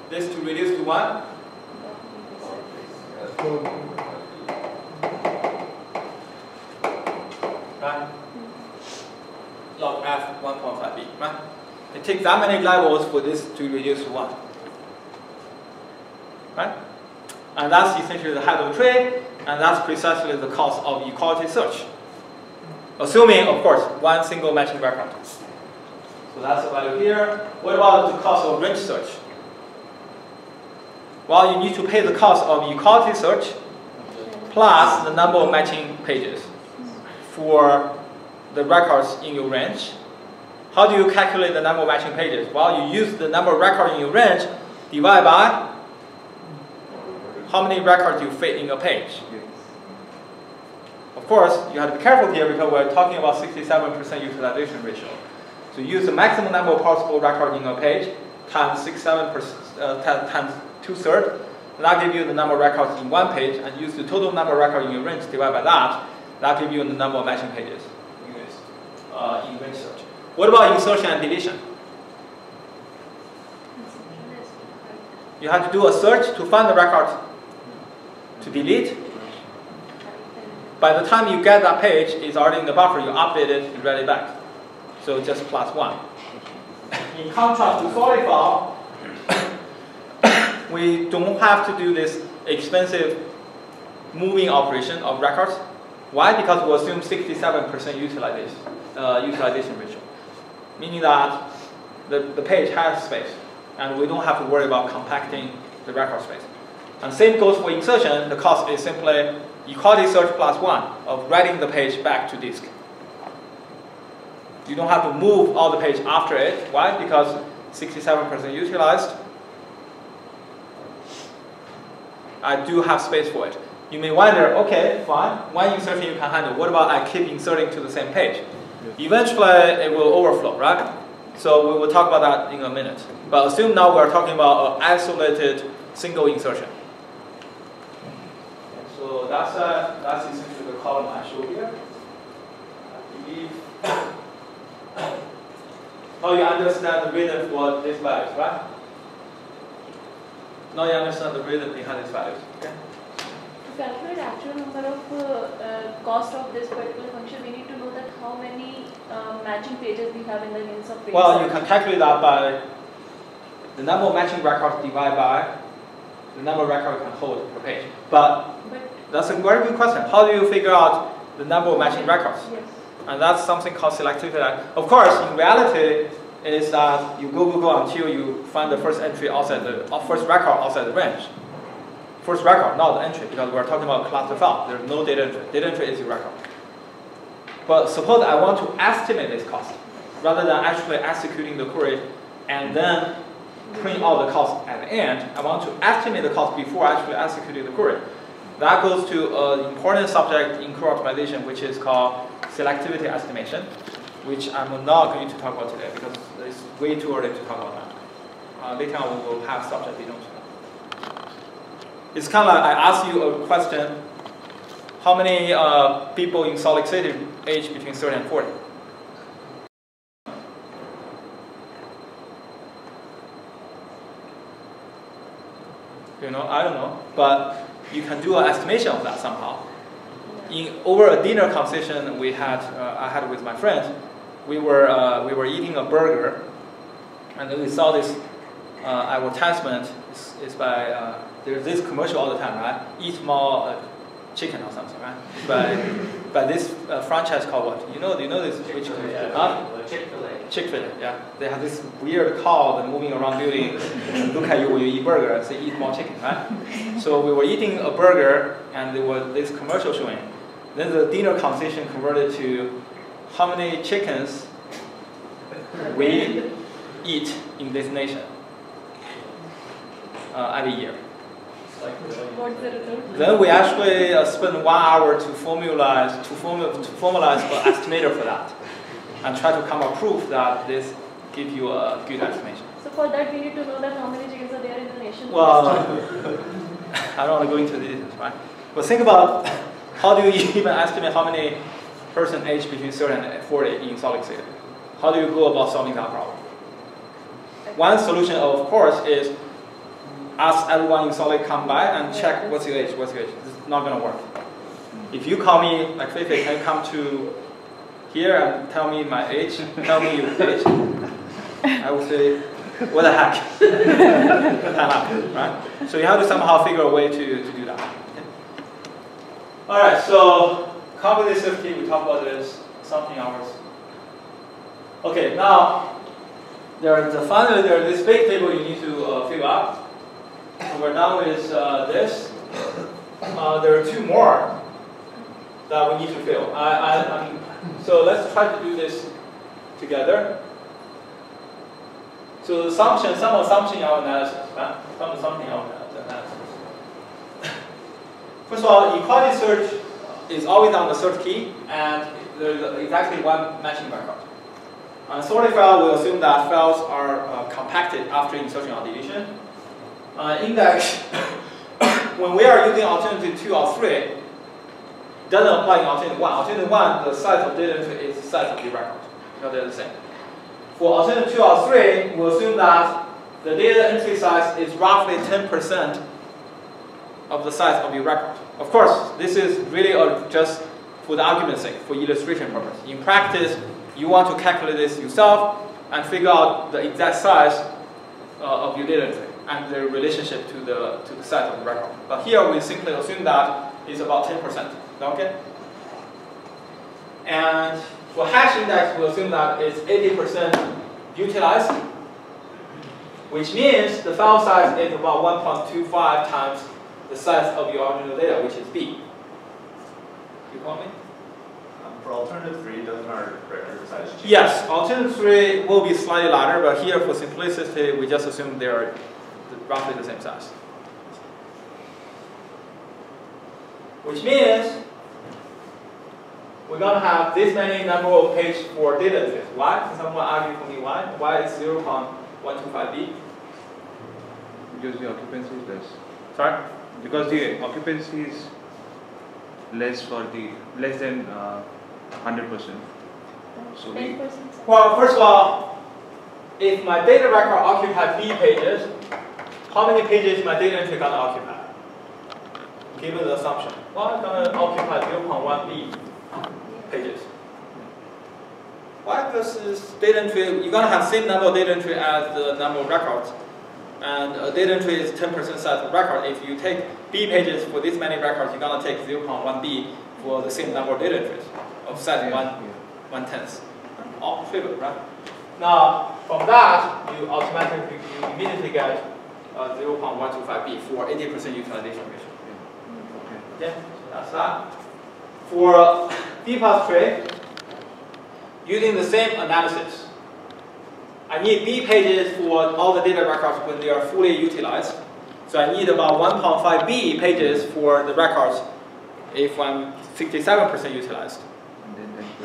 this to reduce to 1? Right? Log f 1.5b, right? It takes that many levels for this to reduce to 1. Right? And that's essentially the height of the tree, and that's precisely the cost of equality search. Assuming, of course, one single matching record. So that's the value here. What about the cost of range search? Well, you need to pay the cost of equality search plus the number of matching pages for the records in your range. How do you calculate the number of matching pages? Well, you use the number of records in your range divided by how many records you fit in a page. Of course, you have to be careful here because we're talking about 67% utilization ratio. So use the maximum number of possible records in a page times 67% times 2/3. That gives you the number of records in one page, and use the total number of records in your range divided by that. That gives you the number of matching pages in range search. What about insertion and deletion? You have to do a search to find the record to delete. By the time you get that page, it's already in the buffer, you update it, you read it back. So just +1. In contrast to solid file, we don't have to do this expensive moving operation of records. Why? Because we assume 67% utilization ratio. Meaning that the page has space, and we don't have to worry about compacting the record space. And same goes for insertion. The cost is simply equality search +1 of writing the page back to disk. You don't have to move all the page after it. Why? Because 67% utilized. I do have space for it. You may wonder, okay, fine, one insertion you can handle. What about I keep inserting to the same page? Eventually, it will overflow, right? So we will talk about that in a minute. But assume now we're talking about an isolated single insertion. So that's essentially the column I show here. I believe. Now you understand the reason for these values, right? Now you understand the reason behind these values. Okay? To calculate actual number of cost of this particular function, we need to know that how many matching pages we have in the length of range. Well, you can calculate that by the number of matching records divided by the number of records you can hold per page. But that's a very good question. How do you figure out the number of matching records? Yes. And that's something called selectivity. Of course, in reality, it is that you go until you find the first entry outside the first record outside the range. First record, not the entry, because we're talking about cluster file. There's no data entry. Data entry is your record. But suppose I want to estimate this cost, rather than actually executing the query and then print all the costs at the end. I want to estimate the cost before actually executing the query. That goes to an important subject in query optimization, which is called selectivity estimation, which I'm not going to talk about today because it's way too early to talk about that. Later on, we will have subject denoted. It's kind of like I ask you a question: how many people in Salt Lake City age between 30 and 40? You know, I don't know, but you can do an estimation of that somehow. Over a dinner conversation we had, I had with my friends, we were eating a burger, and then we saw this advertisement. It's by there's this commercial all the time, right? Eat more chicken or something, right? By this franchise called what? Do you know this? Which Chick-fil-A. Chick-fil-A, yeah. They have this weird cow that moving around building, and look at you when you eat burger and say eat more chicken, right? So we were eating a burger, and there was this commercial showing. Then the dinner conversation converted to how many chickens we eat in this nation every year. What's the result? Then we actually spent 1 hour to formalize an estimator for that, and try to come up proof that this gives you a good estimation. So for that, we need to know that how many chickens are there in the nation. Well, I don't want to go into the details, right? But think about how do you even estimate how many person age between 30 and 40 in solid state? How do you go about solving that problem? One solution, of course, is ask everyone in solid come by and check what's your age, what's your age. This is not going to work. If you call me, like Feifei, can you come to here and tell me my age, tell me your age, I would say, what the heck? Right? So you have to somehow figure a way to do that. Okay. All right, so cognitive safety, we talked about this, something else. Okay, now finally there's this big table you need to fill out. So we're done with this. There are two more that we need to fill. So let's try to do this together. So some assumption in our analysis, right? Some assumption in our analysis. First of all, equality search is always on the search key, and there's exactly one matching record. On a sorted file, we assume that files are compacted after insertion or deletion. Index, when we are using alternative 2 or 3, doesn't apply in alternative 1. Alternative 1, the size of data entry is the size of the record. So they're the same. For alternative 2 or 3, we assume that the data entry size is roughly 10% of the size of your record. Of course, this is really just for the argument's sake, for illustration purpose. In practice, you want to calculate this yourself and figure out the exact size of your data entry and the relationship to the size of the record. But here we simply assume that it's about 10%. Okay? And for hash index, we assume that it's 80% utilized, which means the file size is about 1.25 times the size of your original data, which is B. You follow me? For alternative 3, doesn't our record size change? Yes, alternative 3 will be slightly larger, but here for simplicity, we just assume they are roughly the same size. Which means we're going to have this many number of pages for data entries. Why? Can someone argue for me why? Why is 0.125B? Because the occupancy is less. Sorry? Because the occupancy is less than 100%. So 10%. Well, first of all, if my data record occupies B pages, how many pages my data entry going to occupy? Given the assumption. Well, it's going to occupy 0.1B pages. Why? Because this data entry, you're going to have the same number of data entry as the number of records. And data entry is 10% size of record. If you take B pages for this many records, you're going to take 0.1B for the same number of data entries of size 1/10. All trivial, right? Now, from that, you immediately get 0.125B for 80% utilization ratio. Okay, that's that. For B plus tree, using the same analysis, I need B pages for all the data records when they are fully utilized. So I need about 1.5B pages for the records if I'm 67% utilized.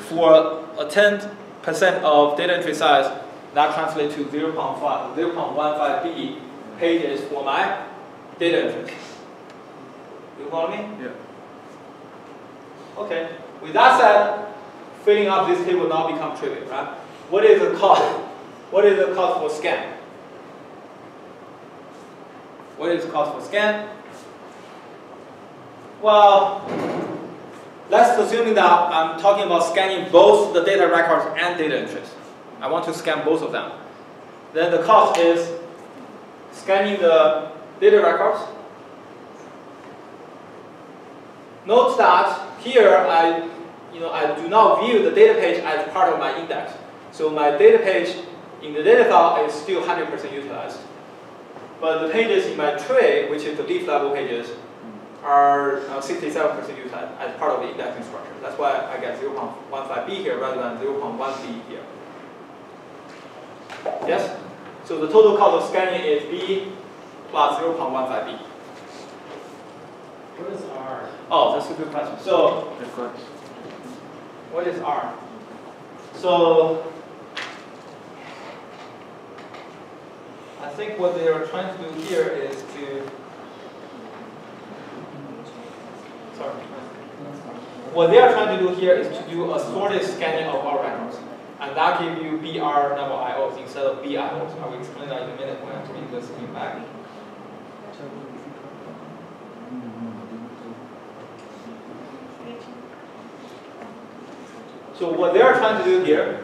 For a 10% of data entry size, that translates to 0.15B pages for my data entries. You follow me? Yeah. Okay. With that said, filling up this table now become trivial, right? What is the cost? What is the cost for scan? What is the cost for scan? Well, let's assume that I'm talking about scanning both the data records and data entries. I want to scan both of them. Then the cost is scanning the data records. Note that here I do not view the data page as part of my index. So my data page in the data file is still 100% utilized. But the pages in my tray, which is the leaf level pages, are 67% utilized as part of the indexing structure. That's why I get 0.15B here rather than 0.1B here. Yes? So the total cost of scanning is B plus 0.15B. What is R? Oh, that's a good question. So, what is R? So, I think what they are trying to do here is to what they are trying to do here is to do a sorted scanning of our records. And that gives you BR number IOs instead of BIOs. I will explain that in a minute when I bring this thing back. So what they are trying to do here,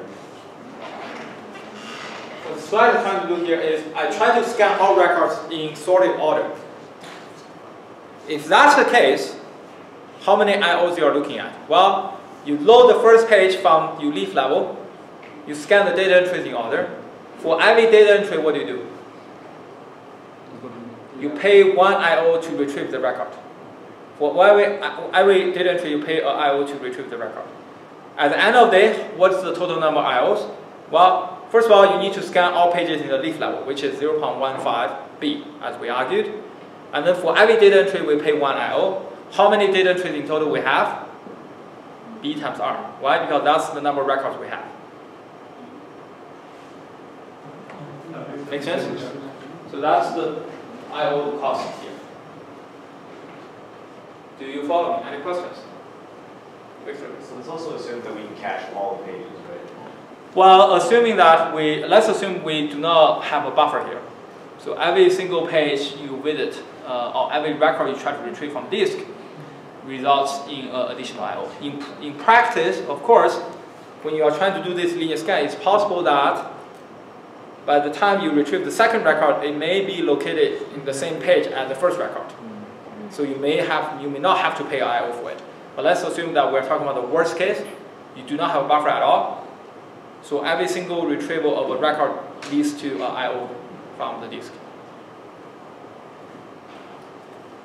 what the slide is trying to do here is I try to scan all records in sorted order. If that's the case, how many IOs you are looking at? Well, you load the first page from your leaf level, you scan the data entries in order. For every data entry, what do? You pay 1 IO to retrieve the record. For every data entry, you pay an IO to retrieve the record. At the end of the day, what's the total number of IOs? Well, first of all, you need to scan all pages in the leaf level, which is 0.15B, as we argued. And then for every data entry, we pay 1 IO. How many data entries in total we have? B times R. Why? Because that's the number of records we have. Make sense? So that's the IO cost here. Do you follow me? Any questions? So it's also assumed that we can cache all the pages, right? Well, assuming that let's assume we do not have a buffer here. So every single page you visit, or every record you try to retrieve from disk, results in additional I/O. In practice, of course, when you are trying to do this linear scan, it's possible that by the time you retrieve the second record, it may be located in the same page as the first record. So you may not have to pay I/O for it. But let's assume that we're talking about the worst case. You do not have a buffer at all. So every single retrieval of a record leads to I/O from the disk.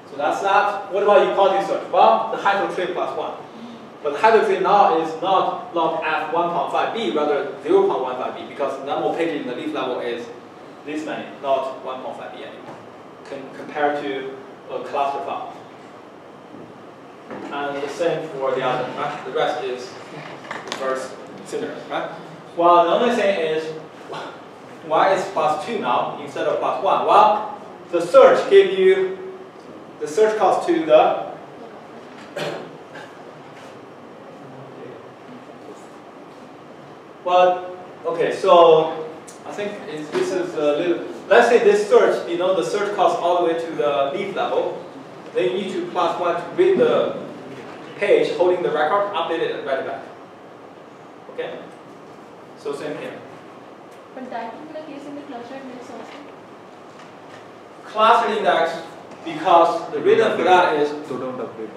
So that's that. What about equality search? Well, the height of tree plus 1. But the height of tree now is not log f 1.5b, rather 0.15b, because the number of pages in the leaf level is this many, not 1.5b anymore, compared to a cluster file. And the same for the other, right? The rest is reverse similar, right? Well, the only thing is, why is plus 2 now instead of plus 1? Well, the search gives you the search cost to the well, okay, so I think this is a little, let's say this search, the search cost all the way to the leaf level. Then you need to plus 1 to read the page holding the record, update it, and write it back. Okay? So same here. But that will be the case in the cluster index also. Cluster index, because the reason for that is,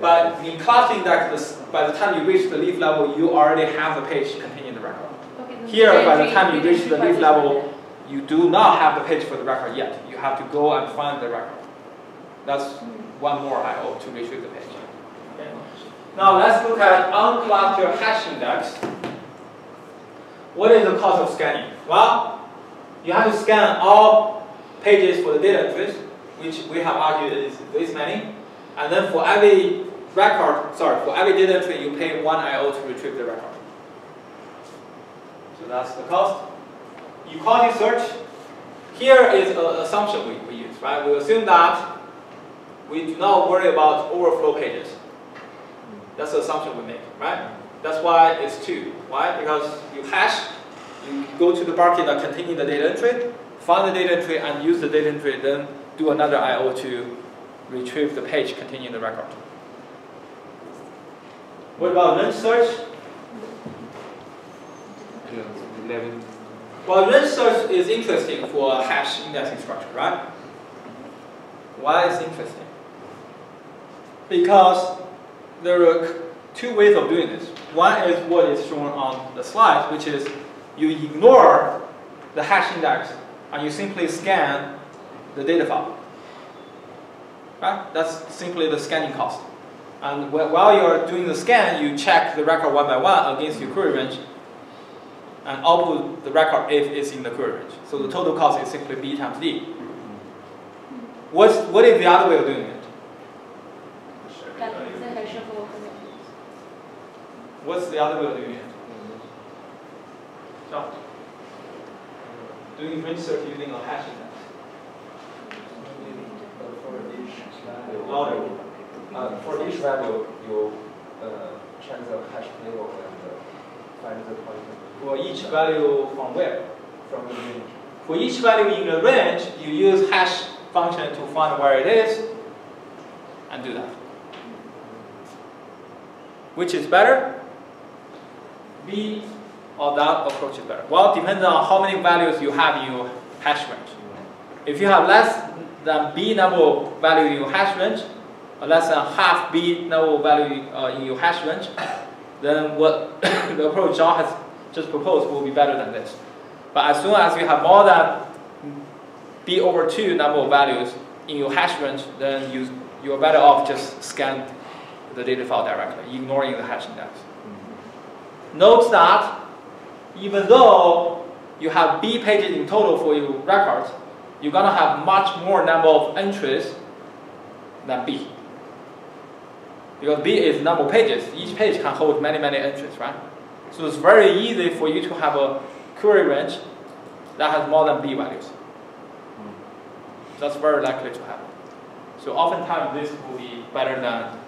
but in cluster index, by the time you reach the leaf level, you already have the page containing the record. Okay, here, by the time you reach the leaf level, you do not have the page for the record yet. You have to go and find the record. That's one more I/O to retrieve the page. Okay. Now let's look at unclustered hash index. What is the cost of scanning? Well, you have to scan all pages for the data entries, which we have argued is this many. And then for every for every data entry, you pay 1 I/O to retrieve the record. So that's the cost. Equality search. Here is an assumption we use, right? We assume that we do not worry about overflow pages. That's the assumption we make, right? That's why it's 2. Why? Because you hash, you go to the bucket that containing the data entry, find the data entry, and use the data entry, then do another I/O to retrieve the page containing the record. What about range search? 11. Well, range search is interesting for a hash indexing structure, right? Why is it interesting? Because there are 2 ways of doing this. One is what is shown on the slide, which is you ignore the hash index and you simply scan the data file. Right? That's simply the scanning cost. And while you're doing the scan, you check the record one by one against your query range and output the record if it's in the query range. So the total cost is simply B times D. What is the other way of doing it? Calculate the hash of our What's the other way of doing it? So, doing range search using a hash index. For each value, you check the hash table and find the pointer. For each value from where? From the range. For each value in the range, you use hash function to find where it is and do that. Which is better? B or that approach is better? Well, depends on how many values you have in your hash range. If you have less than B number of value in your hash range, or less than half B number of value in your hash range, then what the approach John has just proposed will be better than this. But as soon as you have more than B over 2 number of values in your hash range, then you're better off just scan the data file directly, ignoring the hash index. Note that even though you have B pages in total for your records, you're going to have much more number of entries than B. Because B is number of pages. Each page can hold many, many entries, right? So it's very easy for you to have a query range that has more than B values. That's very likely to happen. So oftentimes this will be better than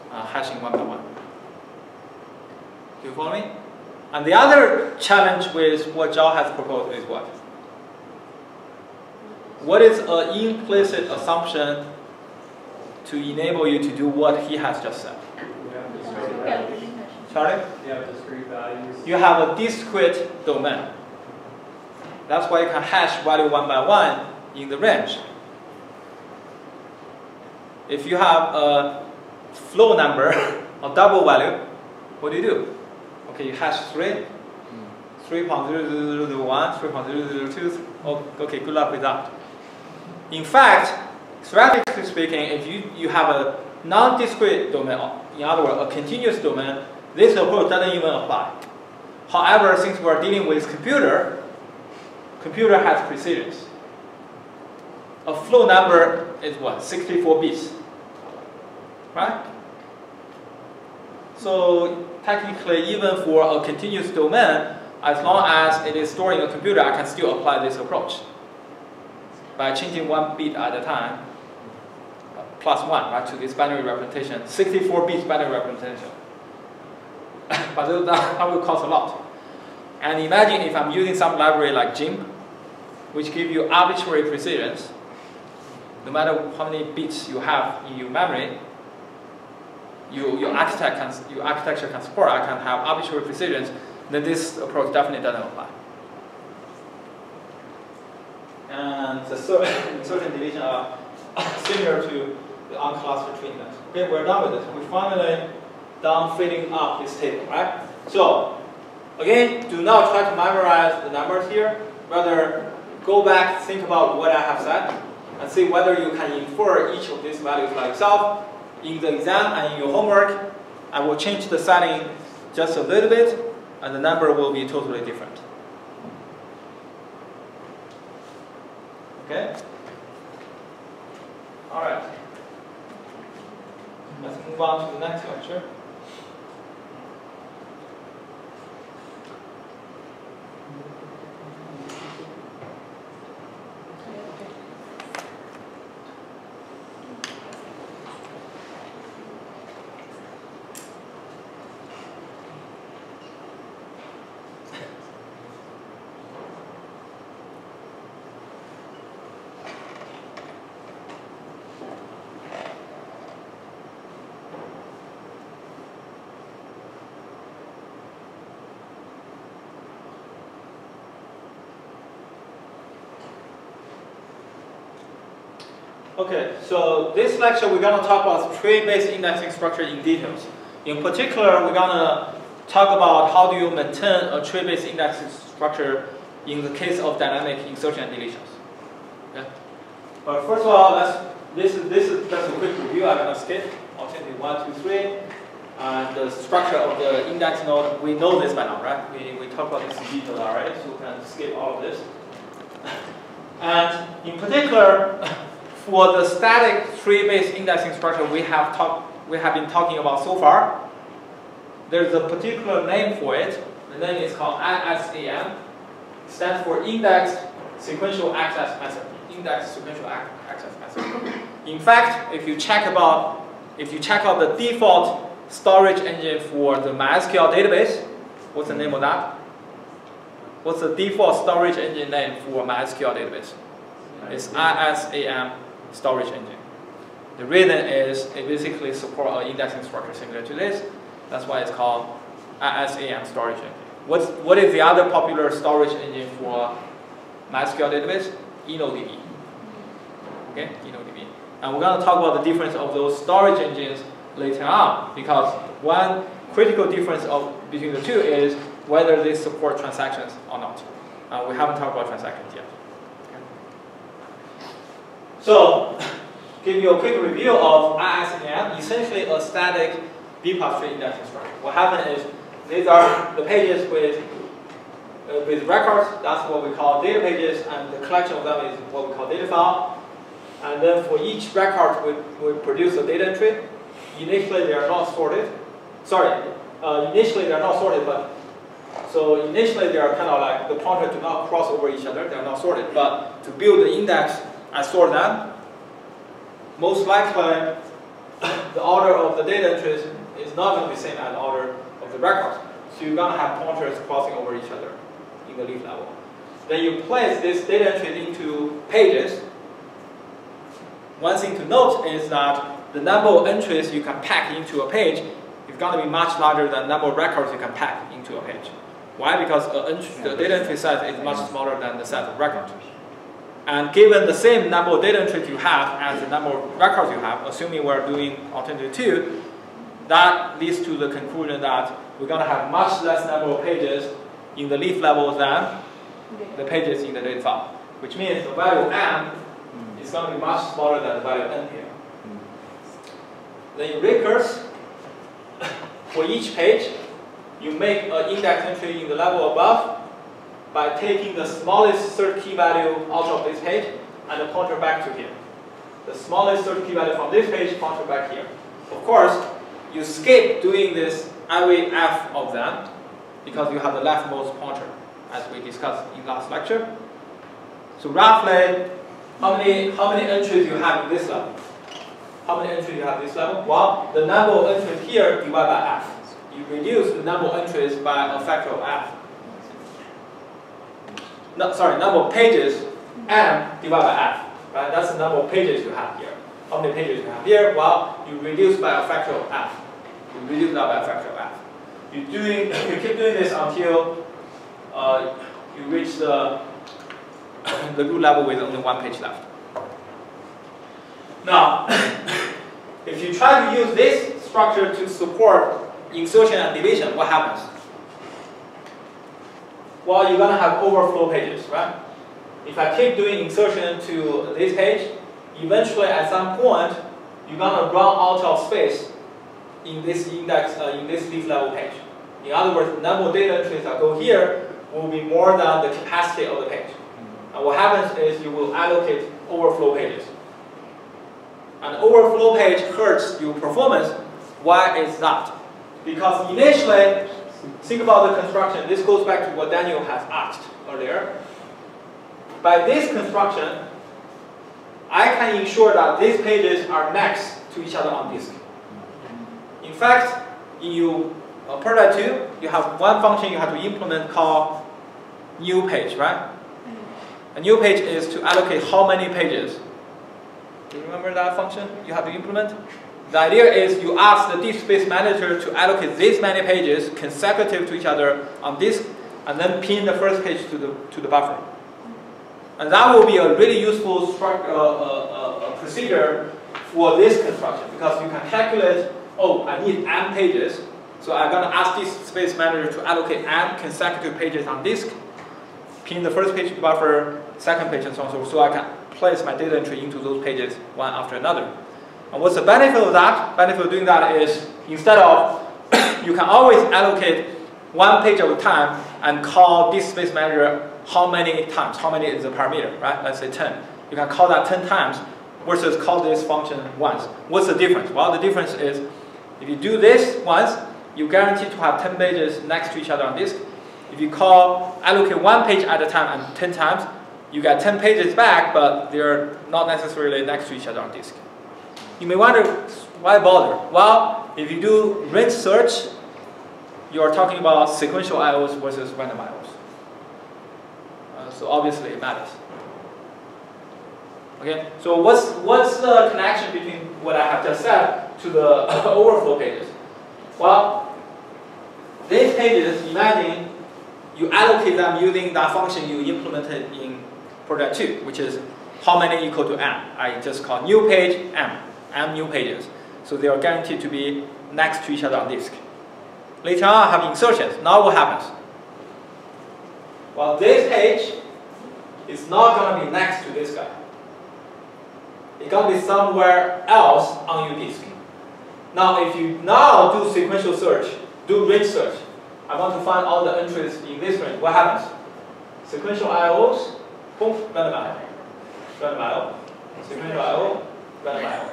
hashing one by one. Do you follow me? And the other challenge with what Zhao has proposed is what? What is an implicit assumption to enable you to do what he has just said? Sorry? You have discrete values. You have a discrete domain. That's why you can hash value one by one in the range. If you have a flow number, a double value, what do? Okay, you hash 3, 3.0001, 3.0002. Oh, okay, good luck with that. In fact, theoretically speaking, if you have a non-discrete domain, in other words, a continuous domain, this approach doesn't even apply. However, since we're dealing with computer has precisions. A flow number is what? 64 bits. Right? So technically, even for a continuous domain, as long as it is stored in a computer, I can still apply this approach by changing 1 bit at a time, plus 1, right, to this binary representation, 64 bits binary representation. But that will cost a lot. And imagine if I'm using some library like GIMP, which give you arbitrary precisions, no matter how many bits you have in your memory, your architecture can support, I can have arbitrary precisions, then this approach definitely doesn't apply. And the insertion and deletion are similar to the unclustered treatment. Okay, we're done with this. We finally done filling up this table, right? So, again, do not try to memorize the numbers here. Rather, go back, think about what I have said, and see whether you can infer each of these values by yourself. In the exam and in your homework, I will change the setting just a little bit, and the number will be totally different. Okay? All right. Let's move on to the next lecture. Okay, so this lecture we're going to talk about tree-based indexing structure in details. In particular, we're going to talk about how do you maintain a tree-based indexing structure in the case of dynamic insertion and deletions. Okay? But first of all, this is just a quick review. I'm going to skip alternative 1, 2, 3, and the structure of the index node. We know this by now, right? We talked about this in detail already, so we can skip all of this. And in particular, for the static tree-based indexing structure we have been talking about so far, there's a particular name for it. The name is called ISAM. It stands for Indexed Sequential Access Method. Indexed Sequential Access Method. In fact, if you check out the default storage engine for the MySQL database. What's the name of that? What's the default storage engine name for MySQL database? It's ISAM storage engine. The reason is it basically supports an indexing structure similar to this. That's why it's called ISAM storage engine. What is the other popular storage engine for MySQL database? InnoDB. Okay, InnoDB. And we're going to talk about the difference of those storage engines later on, because one critical difference between the two is whether they support transactions or not. We haven't talked about transactions yet. Okay. So, give you a quick review of ISAM, essentially a static B+3 indexing structure. What happened is these are the pages with records. That's what we call data pages, and the collection of them is what we call data file. And then for each record, we produce a data entry. Initially, they are not sorted. Initially they are not sorted, but so initially they are kind of like the pointer do not cross over each other. They are not sorted. But to build the index and sort them, most likely the order of the data entries is not going to be the same as the order of the records. So you're going to have pointers crossing over each other in the leaf level. Then you place this data entry into pages. One thing to note is that the number of entries you can pack into a page is going to be much larger than the number of records you can pack into a page. Why? Because the data entry size is much smaller than the size of records. And given the same number of data entries you have as the number of records you have, assuming we're doing alternative 2, that leads to the conclusion that we're going to have much less number of pages in the leaf level than the pages in the data file, which means the value m is going to be much smaller than the value n here. Then in recurse, for each page, you make an index entry in the level above by taking the smallest search key value out of this page and the pointer back to here. The smallest search key value from this page, pointer back here. Of course, you skip doing this every f of them because you have the leftmost pointer, as we discussed in last lecture. So roughly, how many entries you have in this level? How many entries you have in this level? Well, the number of entries here divided by f. You reduce the number of entries by a factor of f. No, sorry, number of pages m divided by f. Right? That's the number of pages you have here. How many pages you have here? Well, you reduce by a factor of f. You reduce that by a factor of f. You keep doing this until you reach the root level with only one page left. Now, if you try to use this structure to support insertion and deletion, what happens? Well, you're going to have overflow pages, right? If I keep doing insertion to this page, eventually at some point, you're going to run out of space in this index, in this leaf level page. In other words, the number of data entries that go here will be more than the capacity of the page. And what happens is you will allocate overflow pages. An overflow page hurts your performance. Why is that? Because initially, think about the construction. This goes back to what Daniel has asked earlier. By this construction, I can ensure that these pages are next to each other on disk. In fact, in your Pairwise 2, you have one function you have to implement called new page, right? A new page is to allocate how many pages. Do you remember that function you have to implement? The idea is you ask the disk space manager to allocate this many pages consecutive to each other on disk, and then pin the first page to the buffer. And that will be a really useful procedure for this construction, because you can calculate, oh, I need m pages, so I'm going to ask this space manager to allocate m consecutive pages on disk, pin the first page to the buffer, second page, and so on, so I can place my data entry into those pages one after another. And what's the benefit of that? Benefit of doing that is, instead of, you can always allocate one page at a time and call this space manager how many times, how many is the parameter, right? Let's say 10. You can call that 10 times versus call this function once. What's the difference? Well, the difference is, if you do this once, you guarantee to have 10 pages next to each other on disk. If you allocate one page at a time and 10 times, you get 10 pages back, but they're not necessarily next to each other on disk. You may wonder, why bother? Well, if you do range search, you are talking about sequential IOs versus random IOs. So obviously it matters. Okay, so what's the connection between what I have just said to the overflow pages? Well, these pages, imagine you allocate them using that function you implemented in project 2, which is how many equal to m. I just call new page m new pages. So they are guaranteed to be next to each other on disk. Later on, I have insertions. Now what happens? Well, this page is not going to be next to this guy. It's going to be somewhere else on your disk. Now, if you now do sequential search, do range search, I want to find all the entries in this range. What happens? Sequential IOs, boom, random IO, random IO, sequential IO, random IO.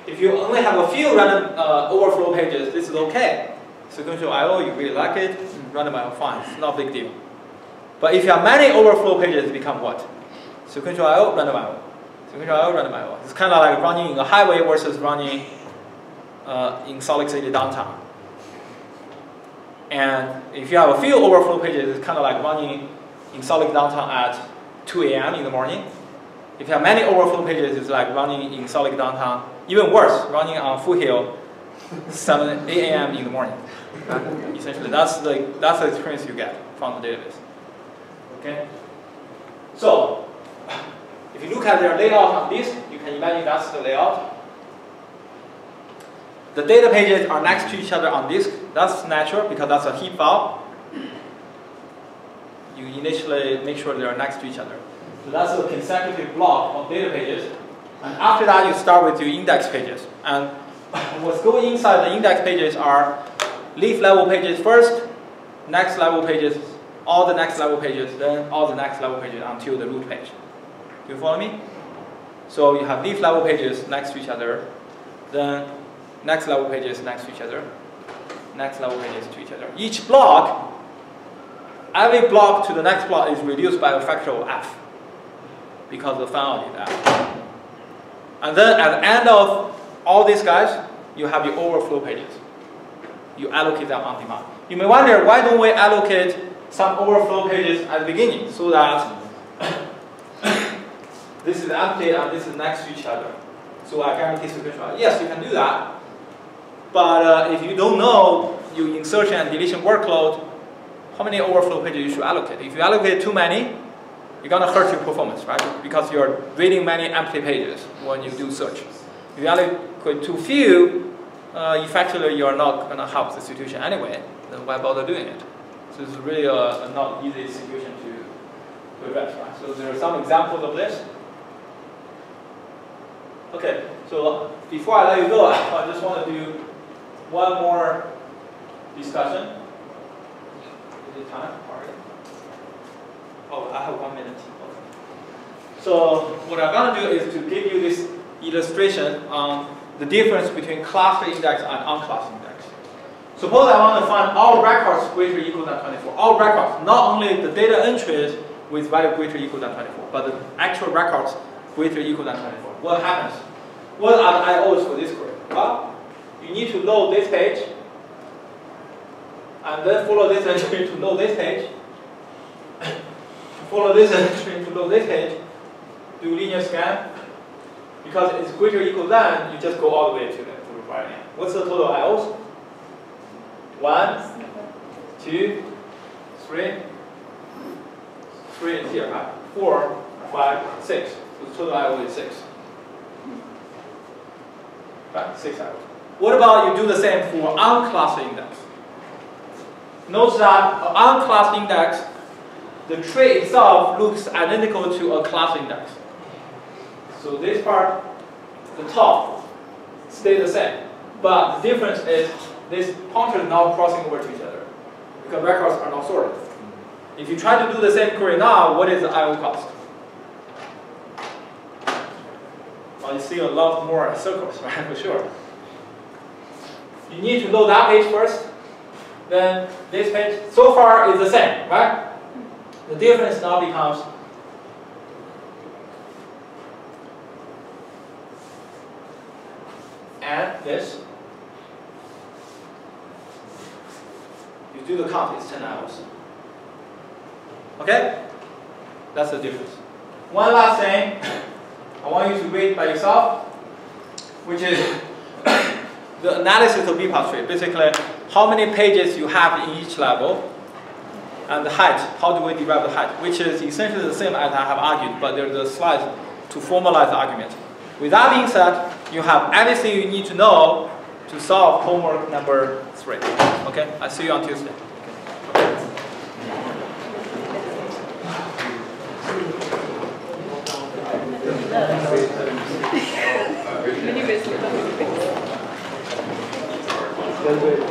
If you only have a few random overflow pages, this is okay. Sequential IO, you really like it, random IO, fine, it's not a big deal. But if you have many overflow pages, it becomes what? Sequential IO, random IO. Sequential IO, random IO. It's kind of like running in a highway versus running in Salt Lake City downtown. And if you have a few overflow pages, it's kind of like running in Salt Lake downtown at 2 a.m. in the morning. If you have many overflow pages, it's like running in Salt Lake downtown. Even worse, running on Foothill 8 a.m. in the morning. Essentially, that's the experience you get from the database. Okay. So, if you look at their layout on disk, you can imagine that's the layout. The data pages are next to each other on disk. That's natural because that's a heap file. You initially make sure they are next to each other. So that's a consecutive block of data pages. And after that, you start with your index pages. And what's going inside the index pages are leaf level pages first, next level pages, all the next level pages, then all the next level pages until the root page. Do you follow me? So you have leaf level pages next to each other, then next level pages next to each other, next level pages to each other. Each block, every block to the next block is reduced by a factor of f because the family is f. And then at the end of all these guys, you have your overflow pages. You allocate them on demand. You may wonder, why don't we allocate some overflow pages at the beginning so that this is empty and this is next to each other. So I guarantee sequential. Yes, you can do that. But if you don't know your insertion and deletion workload, how many overflow pages you should allocate? If you allocate too many, you're going to hurt your performance, right? Because you're reading many empty pages when you do search. If you allocate too few, effectively you're not going to help the situation anyway. Then why bother doing it? So it's really a not easy situation to address, right? So there are some examples of this. Okay, so before I let you go, I just want to do one more discussion. Is it time? Alright. Oh, I have 1 minute. Okay. So what I'm going to do is to give you this illustration on the difference between cluster index and unclassed index. Suppose I want to find all records greater or equal than 24. All records, not only the data entries with value greater or equal than 24, but the actual records greater or equal than 24. What happens? What are the IOs for this query? Well, you need to load this page, and then follow this entry to load this page. Follow this entry to load this page. Do linear scan. Because it's greater or equal than, you just go all the way to the required end. What's the total IOs? 1, 2, 3. 3 is here, right? 4, 5, 6. So the total IO is 6. Right? 6 IOs. What about you do the same for unclassed index? Notice that an unclassed index, the tree itself looks identical to a class index. So this part, the top, stay the same. But the difference is this pointer is now crossing over to each other because records are not sorted. If you try to do the same query now, what is the IO cost? Well, you see a lot more circles, right? For sure. You need to load that page first, then this page. So far is the same, right? The difference now becomes and this. You do the count, it's 10 hours. Okay? That's the difference. One last thing, I want you to read by yourself, which is the analysis of B-part tree. Basically, how many pages you have in each level, and the height, how do we derive the height, which is essentially the same as I have argued, but there's a slide to formalize the argument. With that being said, you have everything you need to know to solve homework number 3. Okay, I see you on Tuesday. Many ways.